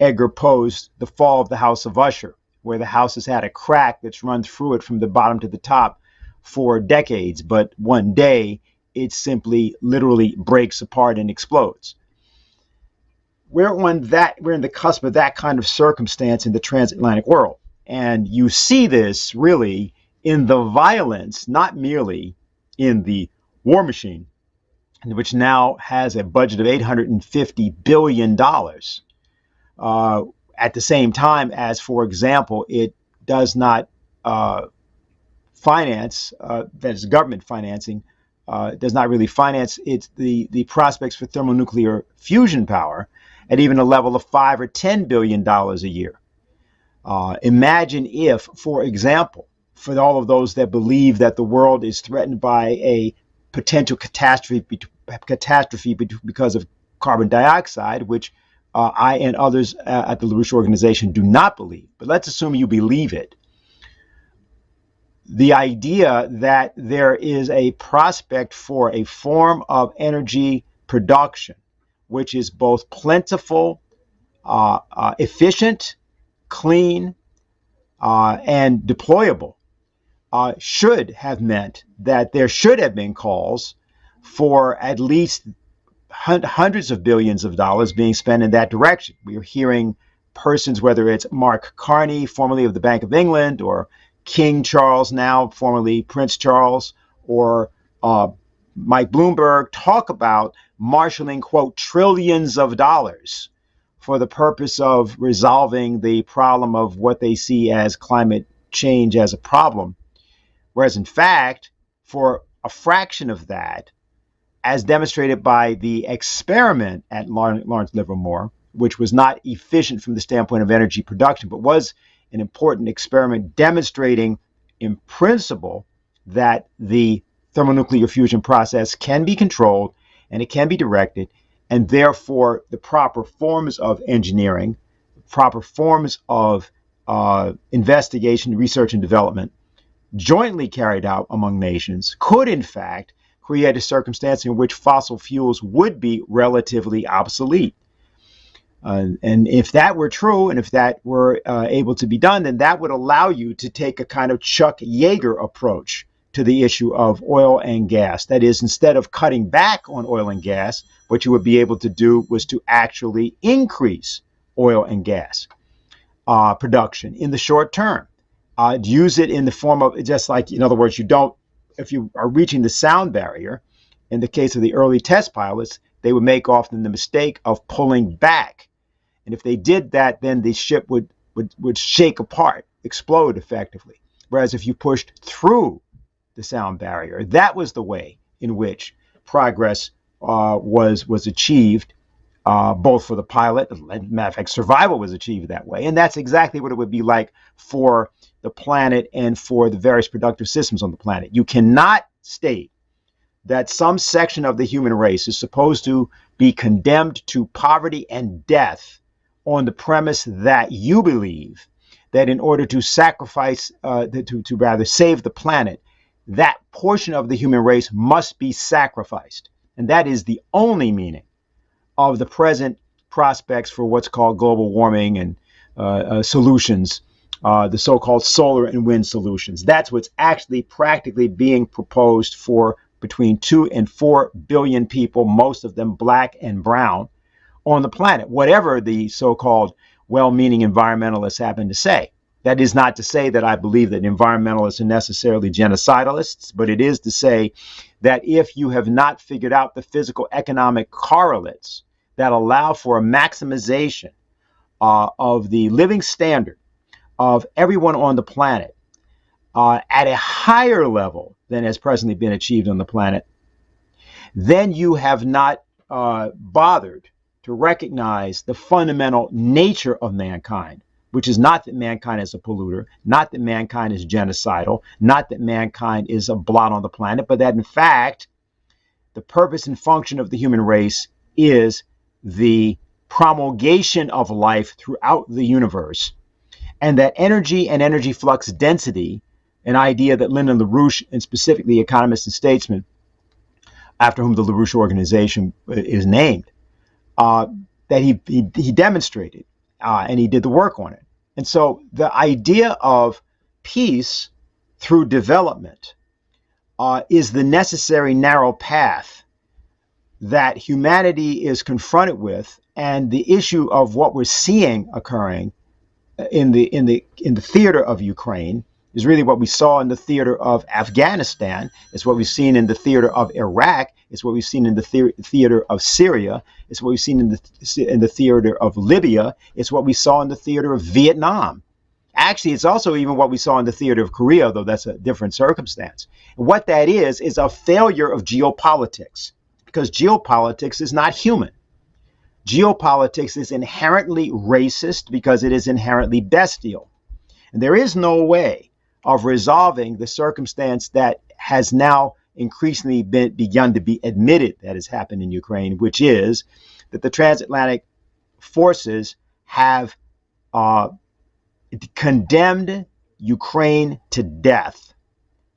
Edgar Poe's The Fall of the House of Usher, where the house has had a crack that's run through it from the bottom to the top for decades, but one day it simply literally breaks apart and explodes. We're in the cusp of that kind of circumstance in the transatlantic world. And you see this really in the violence, not merely in the war machine, which now has a budget of $850 billion. At the same time as, for example, it does not finance, that is government financing, does not really finance the prospects for thermonuclear fusion power at even a level of $5 or $10 billion a year. Imagine if, for example, for all of those that believe that the world is threatened by a potential catastrophe because of carbon dioxide, which I and others at the LaRouche organization do not believe, but let's assume you believe it. The idea that there is a prospect for a form of energy production which is both plentiful, efficient, clean, and deployable, should have meant that there should have been calls for at least hundreds of billions of dollars being spent in that direction. We are hearing persons, whether it's Mark Carney, formerly of the Bank of England, or King Charles, now formerly Prince Charles, or Mike Bloomberg, talk about marshaling, quote, trillions of dollars for the purpose of resolving the problem of what they see as climate change as a problem. Whereas in fact, for a fraction of that, as demonstrated by the experiment at Lawrence Livermore, which was not efficient from the standpoint of energy production, but was an important experiment demonstrating in principle that the thermonuclear fusion process can be controlled and it can be directed, and therefore the proper forms of engineering, proper forms of investigation, research, and development jointly carried out among nations could in fact create a circumstance in which fossil fuels would be relatively obsolete. And if that were true, and if that were able to be done, then that would allow you to take a kind of Chuck Yeager approach to the issue of oil and gas. That is, instead of cutting back on oil and gas, what you would be able to do was to actually increase oil and gas production in the short term. Use it in the form of, just like, in other words, if you are reaching the sound barrier, in the case of the early test pilots, they would make often the mistake of pulling back. And if they did that, then the ship would shake apart, explode effectively. Whereas if you pushed through the sound barrier, that was the way in which progress was achieved, both for the pilot. As a matter of fact, survival was achieved that way. And that's exactly what it would be like for the planet and for the various productive systems on the planet. You cannot state that some section of the human race is supposed to be condemned to poverty and death on the premise that you believe that in order to sacrifice, to rather save the planet, that portion of the human race must be sacrificed. And that is the only meaning of the present prospects for what's called global warming and solutions, the so-called solar and wind solutions. That's what's actually practically being proposed for between 2 and 4 billion people, most of them black and brown, on the planet, whatever the so-called well-meaning environmentalists happen to say. That is not to say that I believe that environmentalists are necessarily genocidalists, but it is to say that if you have not figured out the physical economic correlates that allow for a maximization of the living standard of everyone on the planet at a higher level than has presently been achieved on the planet, then you have not bothered to recognize the fundamental nature of mankind, which is not that mankind is a polluter, not that mankind is genocidal, not that mankind is a blot on the planet, but that in fact, the purpose and function of the human race is the promulgation of life throughout the universe, and that energy and energy flux density, an idea that Lyndon LaRouche, and specifically economist and statesman, after whom the LaRouche organization is named, that he demonstrated, and he did the work on it. And so the idea of peace through development is the necessary narrow path that humanity is confronted with, and the issue of what we're seeing occurring in the theater of Ukraine is really what we saw in the theater of Afghanistan. It's what we've seen in the theater of Iraq. It's what we've seen in the theater of Syria. It's what we've seen in the theater of Libya. It's what we saw in the theater of Vietnam. Actually, it's also even what we saw in the theater of Korea, though that's a different circumstance. And what that is a failure of geopolitics, because geopolitics is not human. Geopolitics is inherently racist because it is inherently bestial. And there is no way of resolving the circumstance that has now increasingly begun to be admitted that has happened in Ukraine, which is that the transatlantic forces have condemned Ukraine to death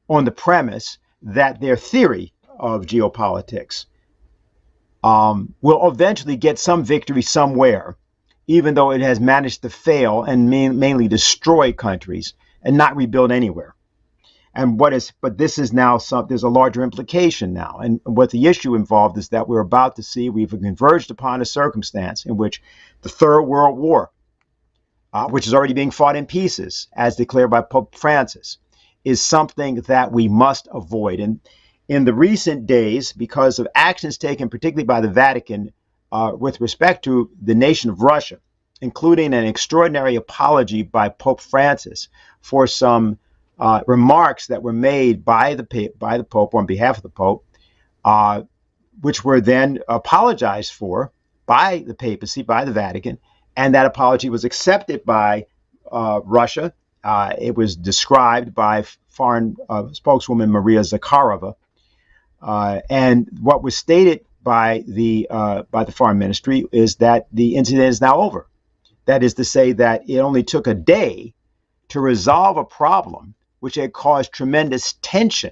on the premise that their theory of geopolitics will eventually get some victory somewhere, even though it has managed to fail and mainly destroy countries and not rebuild anywhere. But this is now there's a larger implication now. And what the issue involved is that we're about to see, we've converged upon a circumstance in which the Third World War, which is already being fought in pieces, as declared by Pope Francis, is something that we must avoid. And In the recent days, because of actions taken particularly by the Vatican with respect to the nation of Russia, including an extraordinary apology by Pope Francis for some remarks that were made by the Pope on behalf of the Pope, which were then apologized for by the papacy, by the Vatican, and that apology was accepted by Russia. It was described by foreign spokeswoman Maria Zakharova, and what was stated by the foreign ministry is that the incident is now over. That is to say that it only took a day to resolve a problem which had caused tremendous tension,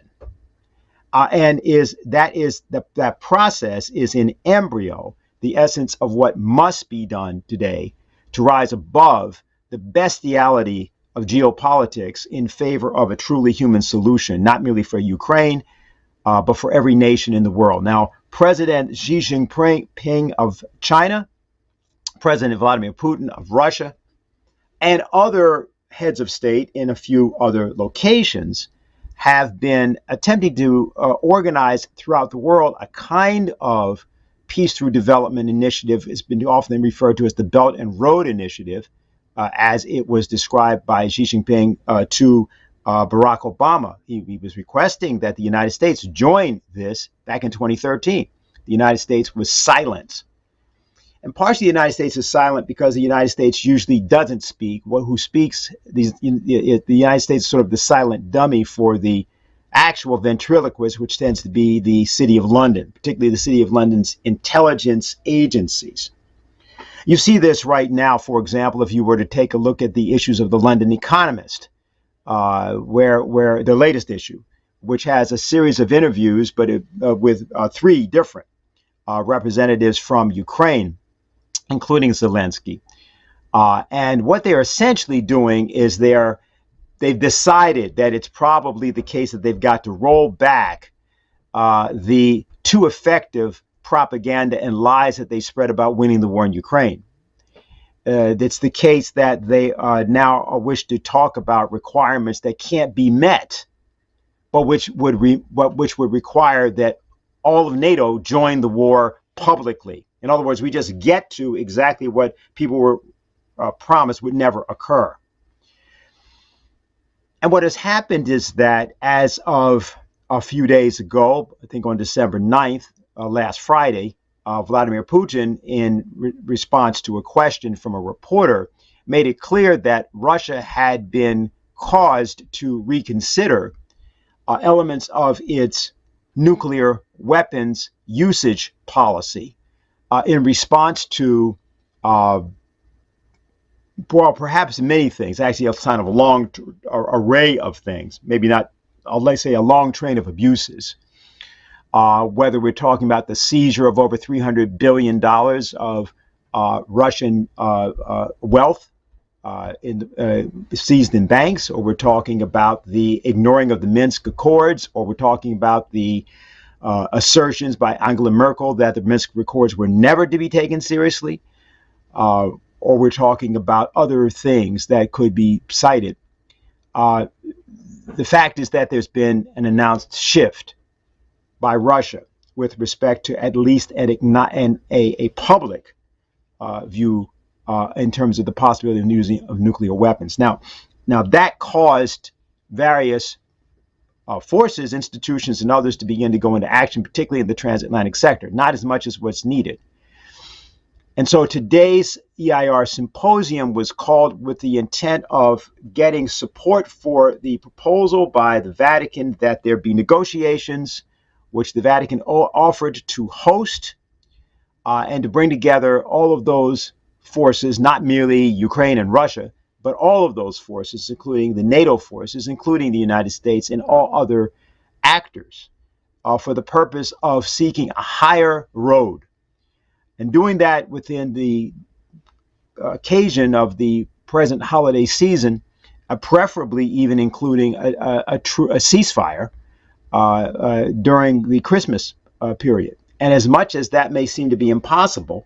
and that process is in embryo, the essence of what must be done today to rise above the bestiality of geopolitics in favor of a truly human solution, not merely for Ukraine, but for every nation in the world. Now, President Xi Jinping of China, President Vladimir Putin of Russia, and other heads of state in a few other locations have been attempting to organize throughout the world a kind of peace through development initiative. It's been often referred to as the Belt and Road Initiative, as it was described by Xi Jinping to Barack Obama. He was requesting that the United States join this back in 2013. The United States was silent. And partially the United States is silent because the United States usually doesn't speak. Who speaks, the United States is sort of the silent dummy for the actual ventriloquist, which tends to be the City of London, particularly the City of London's intelligence agencies. You see this right now, for example, if you were to take a look at the issues of the London Economist, where the latest issue, which has a series of interviews, but with three different representatives from Ukraine, including Zelensky. And what they're essentially doing is they've decided that it's probably the case that they've got to roll back the too effective propaganda and lies that they spread about winning the war in Ukraine. It's the case that they now wish to talk about requirements that can't be met, but which would require that all of NATO join the war publicly. In other words, we just get to exactly what people were promised would never occur. And what has happened is that as of a few days ago, I think on December 9th, last Friday, Vladimir Putin, in response to a question from a reporter, made it clear that Russia had been caused to reconsider elements of its nuclear weapons usage policy in response to, well, perhaps many things, actually a kind of a long array of things, maybe not, let's say a long train of abuses. Whether we're talking about the seizure of over $300 billion of Russian wealth seized in banks, or we're talking about the ignoring of the Minsk Accords, or we're talking about the assertions by Angela Merkel that the Minsk Accords were never to be taken seriously, or we're talking about other things that could be cited. The fact is that there's been an announced shift by Russia with respect to at least a public view in terms of the possibility of using of nuclear weapons. Now that caused various forces, institutions, and others to begin to go into action, particularly in the transatlantic sector, not as much as what's needed. And so today's EIR symposium was called with the intent of getting support for the proposal by the Vatican that there be negotiations, which the Vatican offered to host and to bring together all of those forces, not merely Ukraine and Russia, but all of those forces, including the NATO forces, including the United States and all other actors, for the purpose of seeking a higher road. And doing that within the occasion of the present holiday season, preferably even including a ceasefire during the Christmas period. And as much as that may seem to be impossible,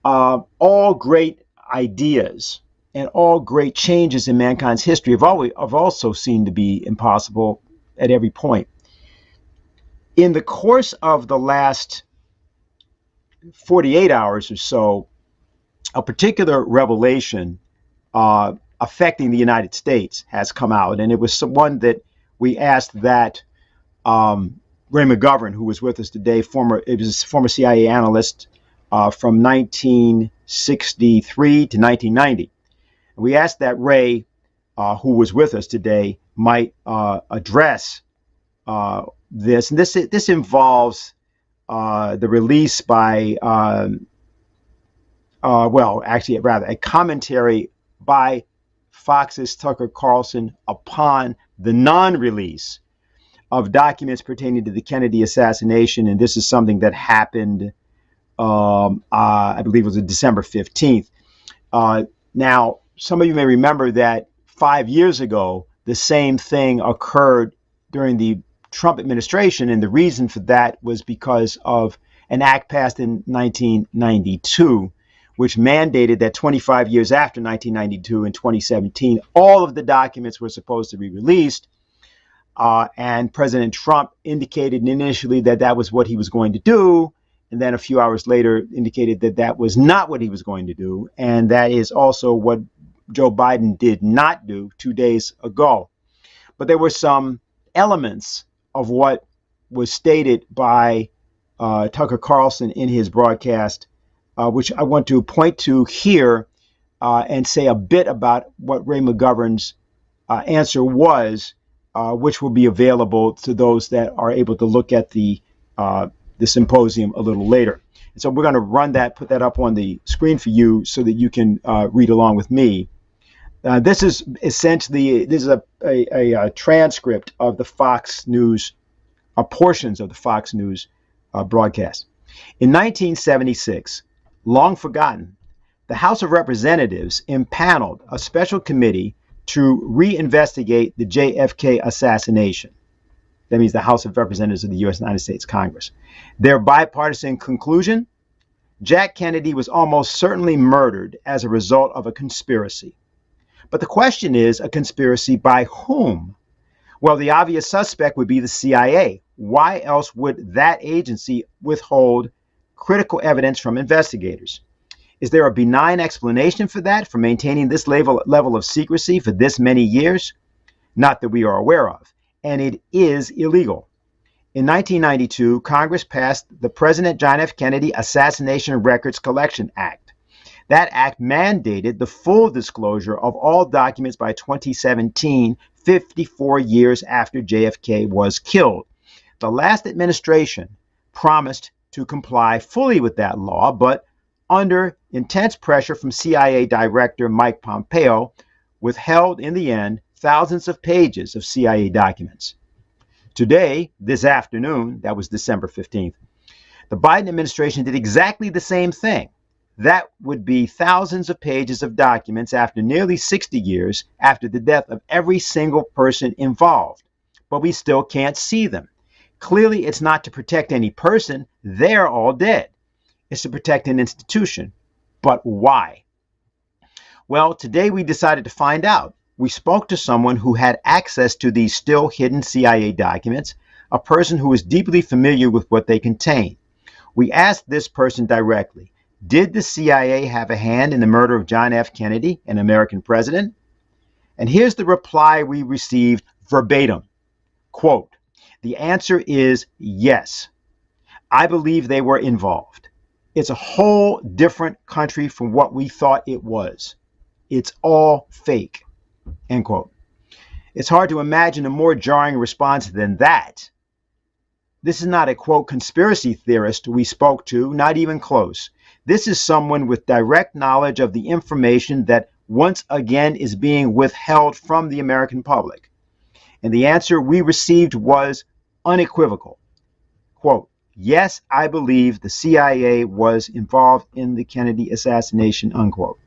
all great ideas and all great changes in mankind's history have also seemed to be impossible at every point. In the course of the last 48 hours or so, a particular revelation affecting the United States has come out, and it was one that we asked that Ray McGovern, who was with us today, former CIA analyst from 1963 to 1990. We asked that Ray, who was with us today, might address this. And this involves the release by, a commentary by Fox's Tucker Carlson upon the non-release of documents pertaining to the Kennedy assassination. And this is something that happened, I believe it was December 15th. Now, some of you may remember that 5 years ago, the same thing occurred during the Trump administration. And the reason for that was because of an act passed in 1992, which mandated that 25 years after 1992, in 2017, all of the documents were supposed to be released. And President Trump indicated initially that that was what he was going to do. And then a few hours later indicated that that was not what he was going to do. And that is also what Joe Biden did not do 2 days ago. But there were some elements of what was stated by Tucker Carlson in his broadcast, which I want to point to here and say a bit about what Ray McGovern's answer was, which will be available to those that are able to look at the symposium a little later. And so we're going to put that up on the screen for you so that you can read along with me. This is essentially a transcript of the Fox News, portions of the Fox News broadcast. In 1976, long forgotten, the House of Representatives impaneled a special committee to reinvestigate the JFK assassination. That means the House of Representatives of the United States Congress. Their bipartisan conclusion: Jack Kennedy was almost certainly murdered as a result of a conspiracy. But the question is, a conspiracy by whom? Well, the obvious suspect would be the CIA. Why else would that agency withhold critical evidence from investigators? Is there a benign explanation for that, for maintaining this level of secrecy for this many years? Not that we are aware of. And it is illegal. In 1992, Congress passed the President John F. Kennedy Assassination Records Collection Act. That act mandated the full disclosure of all documents by 2017, 54 years after JFK was killed. The last administration promised to comply fully with that law, but under intense pressure from CIA Director Mike Pompeo, withheld in the end thousands of pages of CIA documents. Today, this afternoon, that was December 15th, the Biden administration did exactly the same thing. That would be thousands of pages of documents after nearly 60 years after the death of every single person involved. But we still can't see them. Clearly, it's not to protect any person. They're all dead. It's to protect an institution. But why? Well, today we decided to find out. We spoke to someone who had access to these still hidden CIA documents, a person who is deeply familiar with what they contain. We asked this person directly, did the CIA have a hand in the murder of John F. Kennedy, an American president? And here's the reply we received verbatim. Quote, the answer is yes. I believe they were involved. It's a whole different country from what we thought it was. It's all fake. End quote. It's hard to imagine a more jarring response than that. This is not a, quote, conspiracy theorist we spoke to, not even close. This is someone with direct knowledge of the information that once again is being withheld from the American public. And the answer we received was unequivocal. Quote, yes, I believe the CIA was involved in the Kennedy assassination, unquote.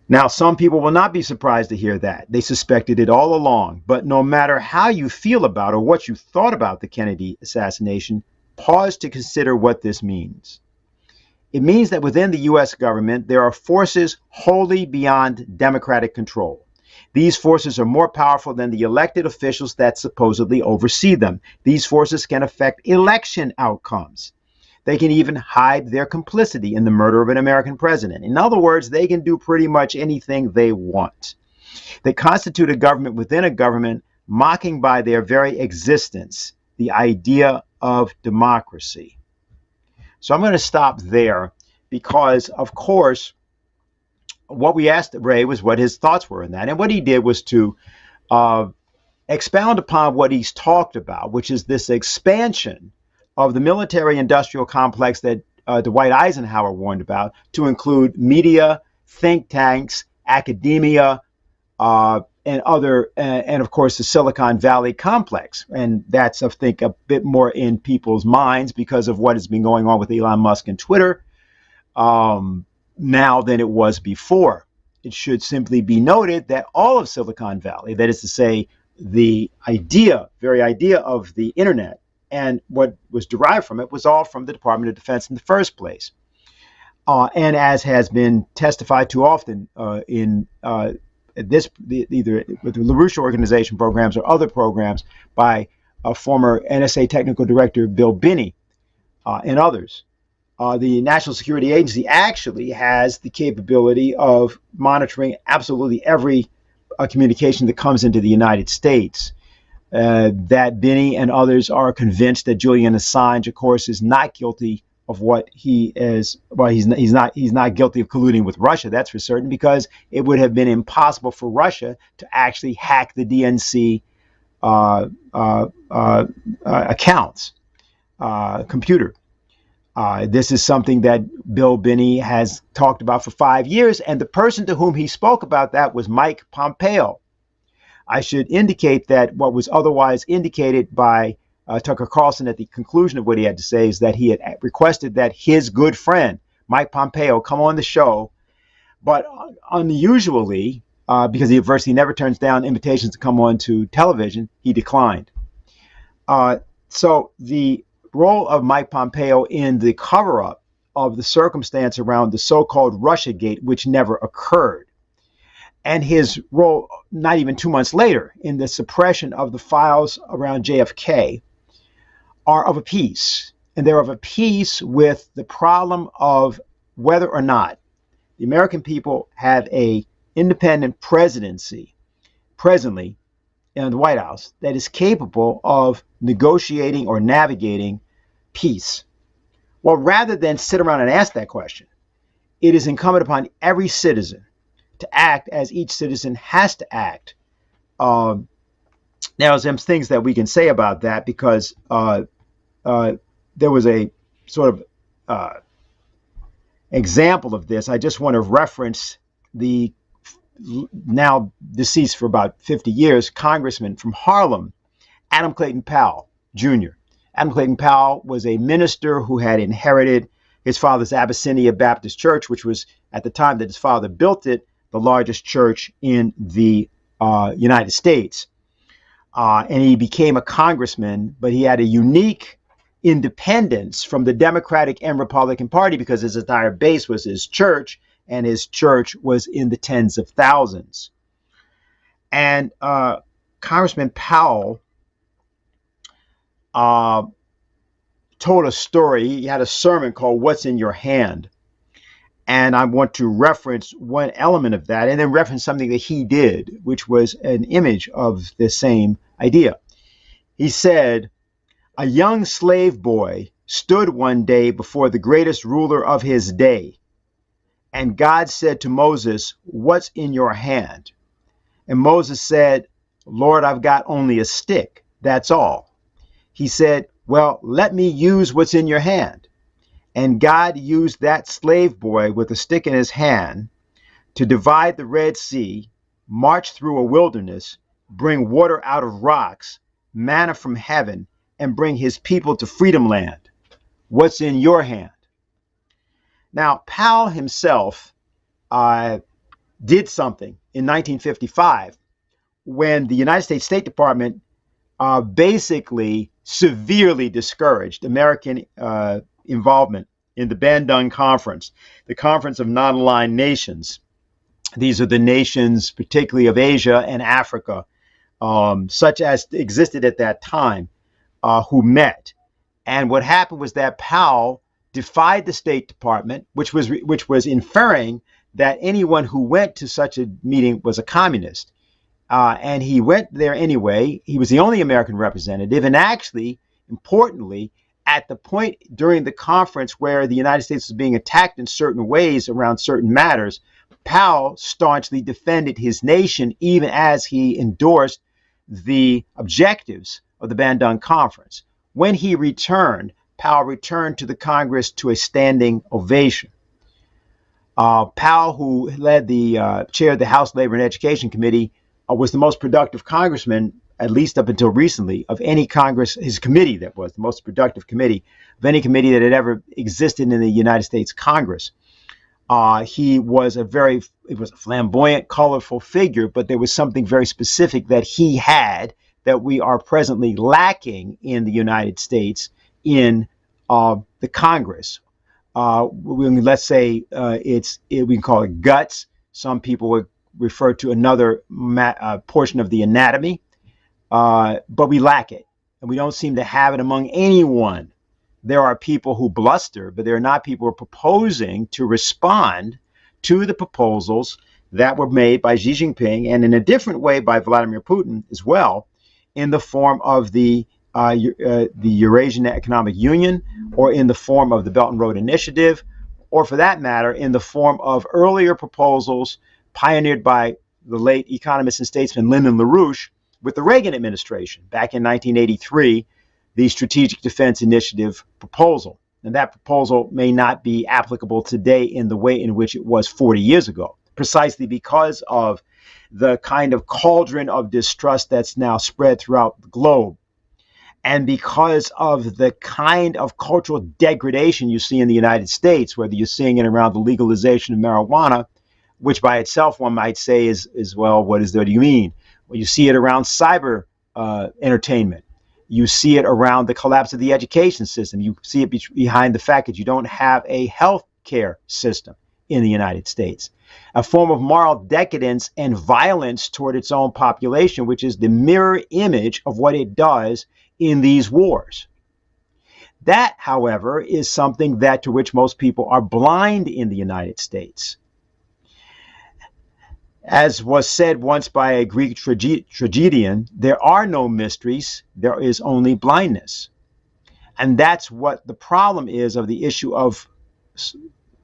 Now, some people will not be surprised to hear that. They suspected it all along. But no matter how you feel about or what you thought about the Kennedy assassination, pause to consider what this means. It means that within the U.S. government, there are forces wholly beyond democratic control. These forces are more powerful than the elected officials that supposedly oversee them. These forces can affect election outcomes. They can even hide their complicity in the murder of an American president. In other words, they can do pretty much anything they want. They constitute a government within a government, mocking by their very existence the idea of democracy. So I'm going to stop there because, of course, what we asked Ray was what his thoughts were in that. And what he did was to expound upon what he's talked about, which is this expansion of the military-industrial complex that Dwight Eisenhower warned about, to include media, think tanks, academia, and other, and of course the Silicon Valley complex. And that's, I think, a bit more in people's minds because of what has been going on with Elon Musk and Twitter now than it was before. It should simply be noted that all of Silicon Valley, that is to say, the very idea of the internet and what was derived from it, was all from the Department of Defense in the first place. And as has been testified to often in either with the LaRouche organization programs or other programs by former NSA technical director Bill Binney and others. The National Security Agency actually has the capability of monitoring absolutely every communication that comes into the United States. That Binney and others are convinced that Julian Assange, of course, is not guilty of what he is. Well, he's not guilty of colluding with Russia. That's for certain, because it would have been impossible for Russia to actually hack the DNC accounts computer. This is something that Bill Binney has talked about for 5 years, and the person to whom he spoke about that was Mike Pompeo. I should indicate that what was otherwise indicated by Tucker Carlson at the conclusion of what he had to say is that he had requested that his good friend, Mike Pompeo, come on the show, but unusually, because the university never turns down invitations to come on to television, he declined. So the role of Mike Pompeo in the cover-up of the circumstance around the so-called Russiagate, which never occurred, and his role not even 2 months later in the suppression of the files around JFK, are of a piece. And they're of a piece with the problem of whether or not the American people have a independent presidency presently in the White House that is capable of negotiating or navigating peace. Well, rather than sit around and ask that question, it is incumbent upon every citizen to act as each citizen has to act. Now, there's some things that we can say about that, because there was a sort of example of this. I just want to reference the now deceased for about 50 years congressman from Harlem, Adam Clayton Powell Jr. Adam Clayton Powell was a minister who had inherited his father's Abyssinia Baptist Church, which was, at the time that his father built it, the largest church in the United States. And he became a congressman, but he had a unique independence from the Democratic and Republican Party because his entire base was his church, and his church was in the tens of thousands. And Congressman Powell told a story. He had a sermon called "What's in Your Hand?" And I want to reference one element of that and then reference something that he did, which was an image of the same idea. He said, "A young slave boy stood one day before the greatest ruler of his day. And God said to Moses, 'What's in your hand?' And Moses said, 'Lord, I've got only a stick. That's all.' He said, 'Well, let me use what's in your hand.' And God used that slave boy with a stick in his hand to divide the Red Sea, march through a wilderness, bring water out of rocks, manna from heaven, and bring his people to freedom land. What's in your hand?" Now, Powell himself did something in 1955 when the United States State Department basically severely discouraged American involvement in the Bandung Conference, the Conference of Non-Aligned Nations, These are the nations, particularly of Asia and Africa, such as existed at that time, who met. And what happened was that Powell defied the State Department, which was inferring that anyone who went to such a meeting was a communist. And he went there anyway. He was the only American representative. And actually, importantly, at the point during the conference where the United States was being attacked in certain ways around certain matters, Powell staunchly defended his nation, even as he endorsed the objectives of the Bandung Conference. When he returned, Powell returned to the Congress to a standing ovation. Powell, who led the chair of the House Labor and Education Committee, was the most productive congressman, at least up until recently, of any Congress, his committee that was the most productive committee of any committee that had ever existed in the United States Congress. He was a flamboyant, colorful figure, but there was something very specific that he had that we are presently lacking in the United States in the Congress. Let's say we can call it guts. Some people would refer to another portion of the anatomy, but we lack it, and we don't seem to have it among anyone. There are people who bluster, but there are not people who are proposing to respond to the proposals that were made by Xi Jinping, and in a different way by Vladimir Putin as well, in the form of the Eurasian Economic Union, or in the form of the Belt and Road Initiative, or for that matter, in the form of earlier proposals pioneered by the late economist and statesman Lyndon LaRouche with the Reagan administration back in 1983, the Strategic Defense Initiative proposal. And that proposal may not be applicable today in the way in which it was 40 years ago, precisely because of the kind of cauldron of distrust that's now spread throughout the globe. And because of the kind of cultural degradation you see in the United States, whether you're seeing it around the legalization of marijuana, which by itself one might say is well, what do you mean? Well, you see it around cyber entertainment. You see it around the collapse of the education system. You see it behind the fact that you don't have a health care system in the United States. A form of moral decadence and violence toward its own population, which is the mirror image of what it does in these wars. That, however, is something to which most people are blind in the United States. As was said once by a Greek tragedian, there are no mysteries, there is only blindness. And that's what the problem is of the issue of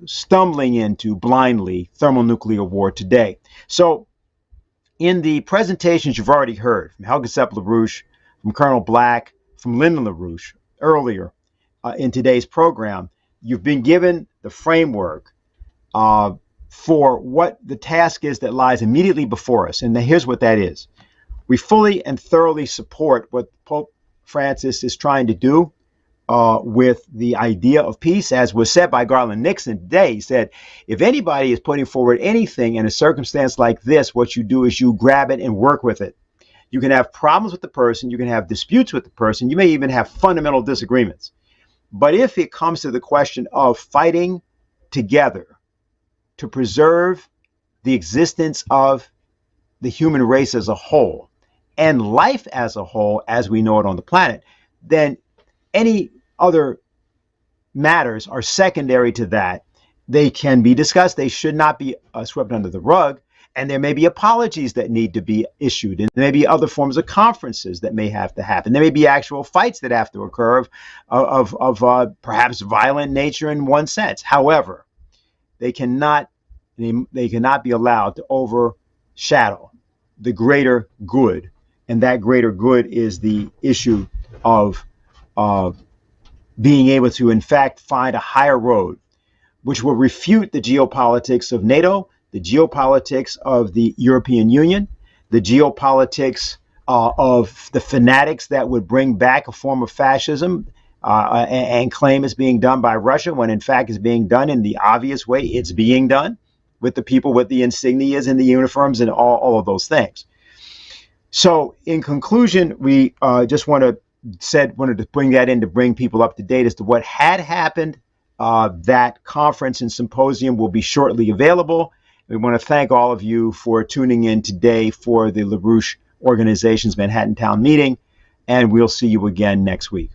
stumbling into blindly thermonuclear war today. So in the presentations you've already heard from Helga Sepp-LaRouche, from Colonel Black, from Lyndon LaRouche earlier in today's program, you've been given the framework for what the task is that lies immediately before us. And here's what that is. We fully and thoroughly support what Pope Francis is trying to do with the idea of peace. As was said by Garland Nixon today, he said, if anybody is putting forward anything in a circumstance like this, what you do is you grab it and work with it. You can have problems with the person, you can have disputes with the person, you may even have fundamental disagreements. But if it comes to the question of fighting together to preserve the existence of the human race as a whole and life as a whole as we know it on the planet, then any other matters are secondary to that. They can be discussed. They should not be swept under the rug. And there may be apologies that need to be issued. And there may be other forms of conferences that may have to happen. There may be actual fights that have to occur of perhaps violent nature in one sense. However, they cannot be allowed to overshadow the greater good. And that greater good is the issue of being able to, in fact, find a higher road, which will refute the geopolitics of NATO, the geopolitics of the European Union, the geopolitics of the fanatics that would bring back a form of fascism and claim it's being done by Russia, when in fact it's being done in the obvious way it's being done, with the people with the insignias and the uniforms and all of those things. So in conclusion, we just wanted to bring that in to bring people up to date as to what had happened. That conference and symposium will be shortly available. We want to thank all of you for tuning in today for the LaRouche Organization's Manhattan Town meeting, and we'll see you again next week.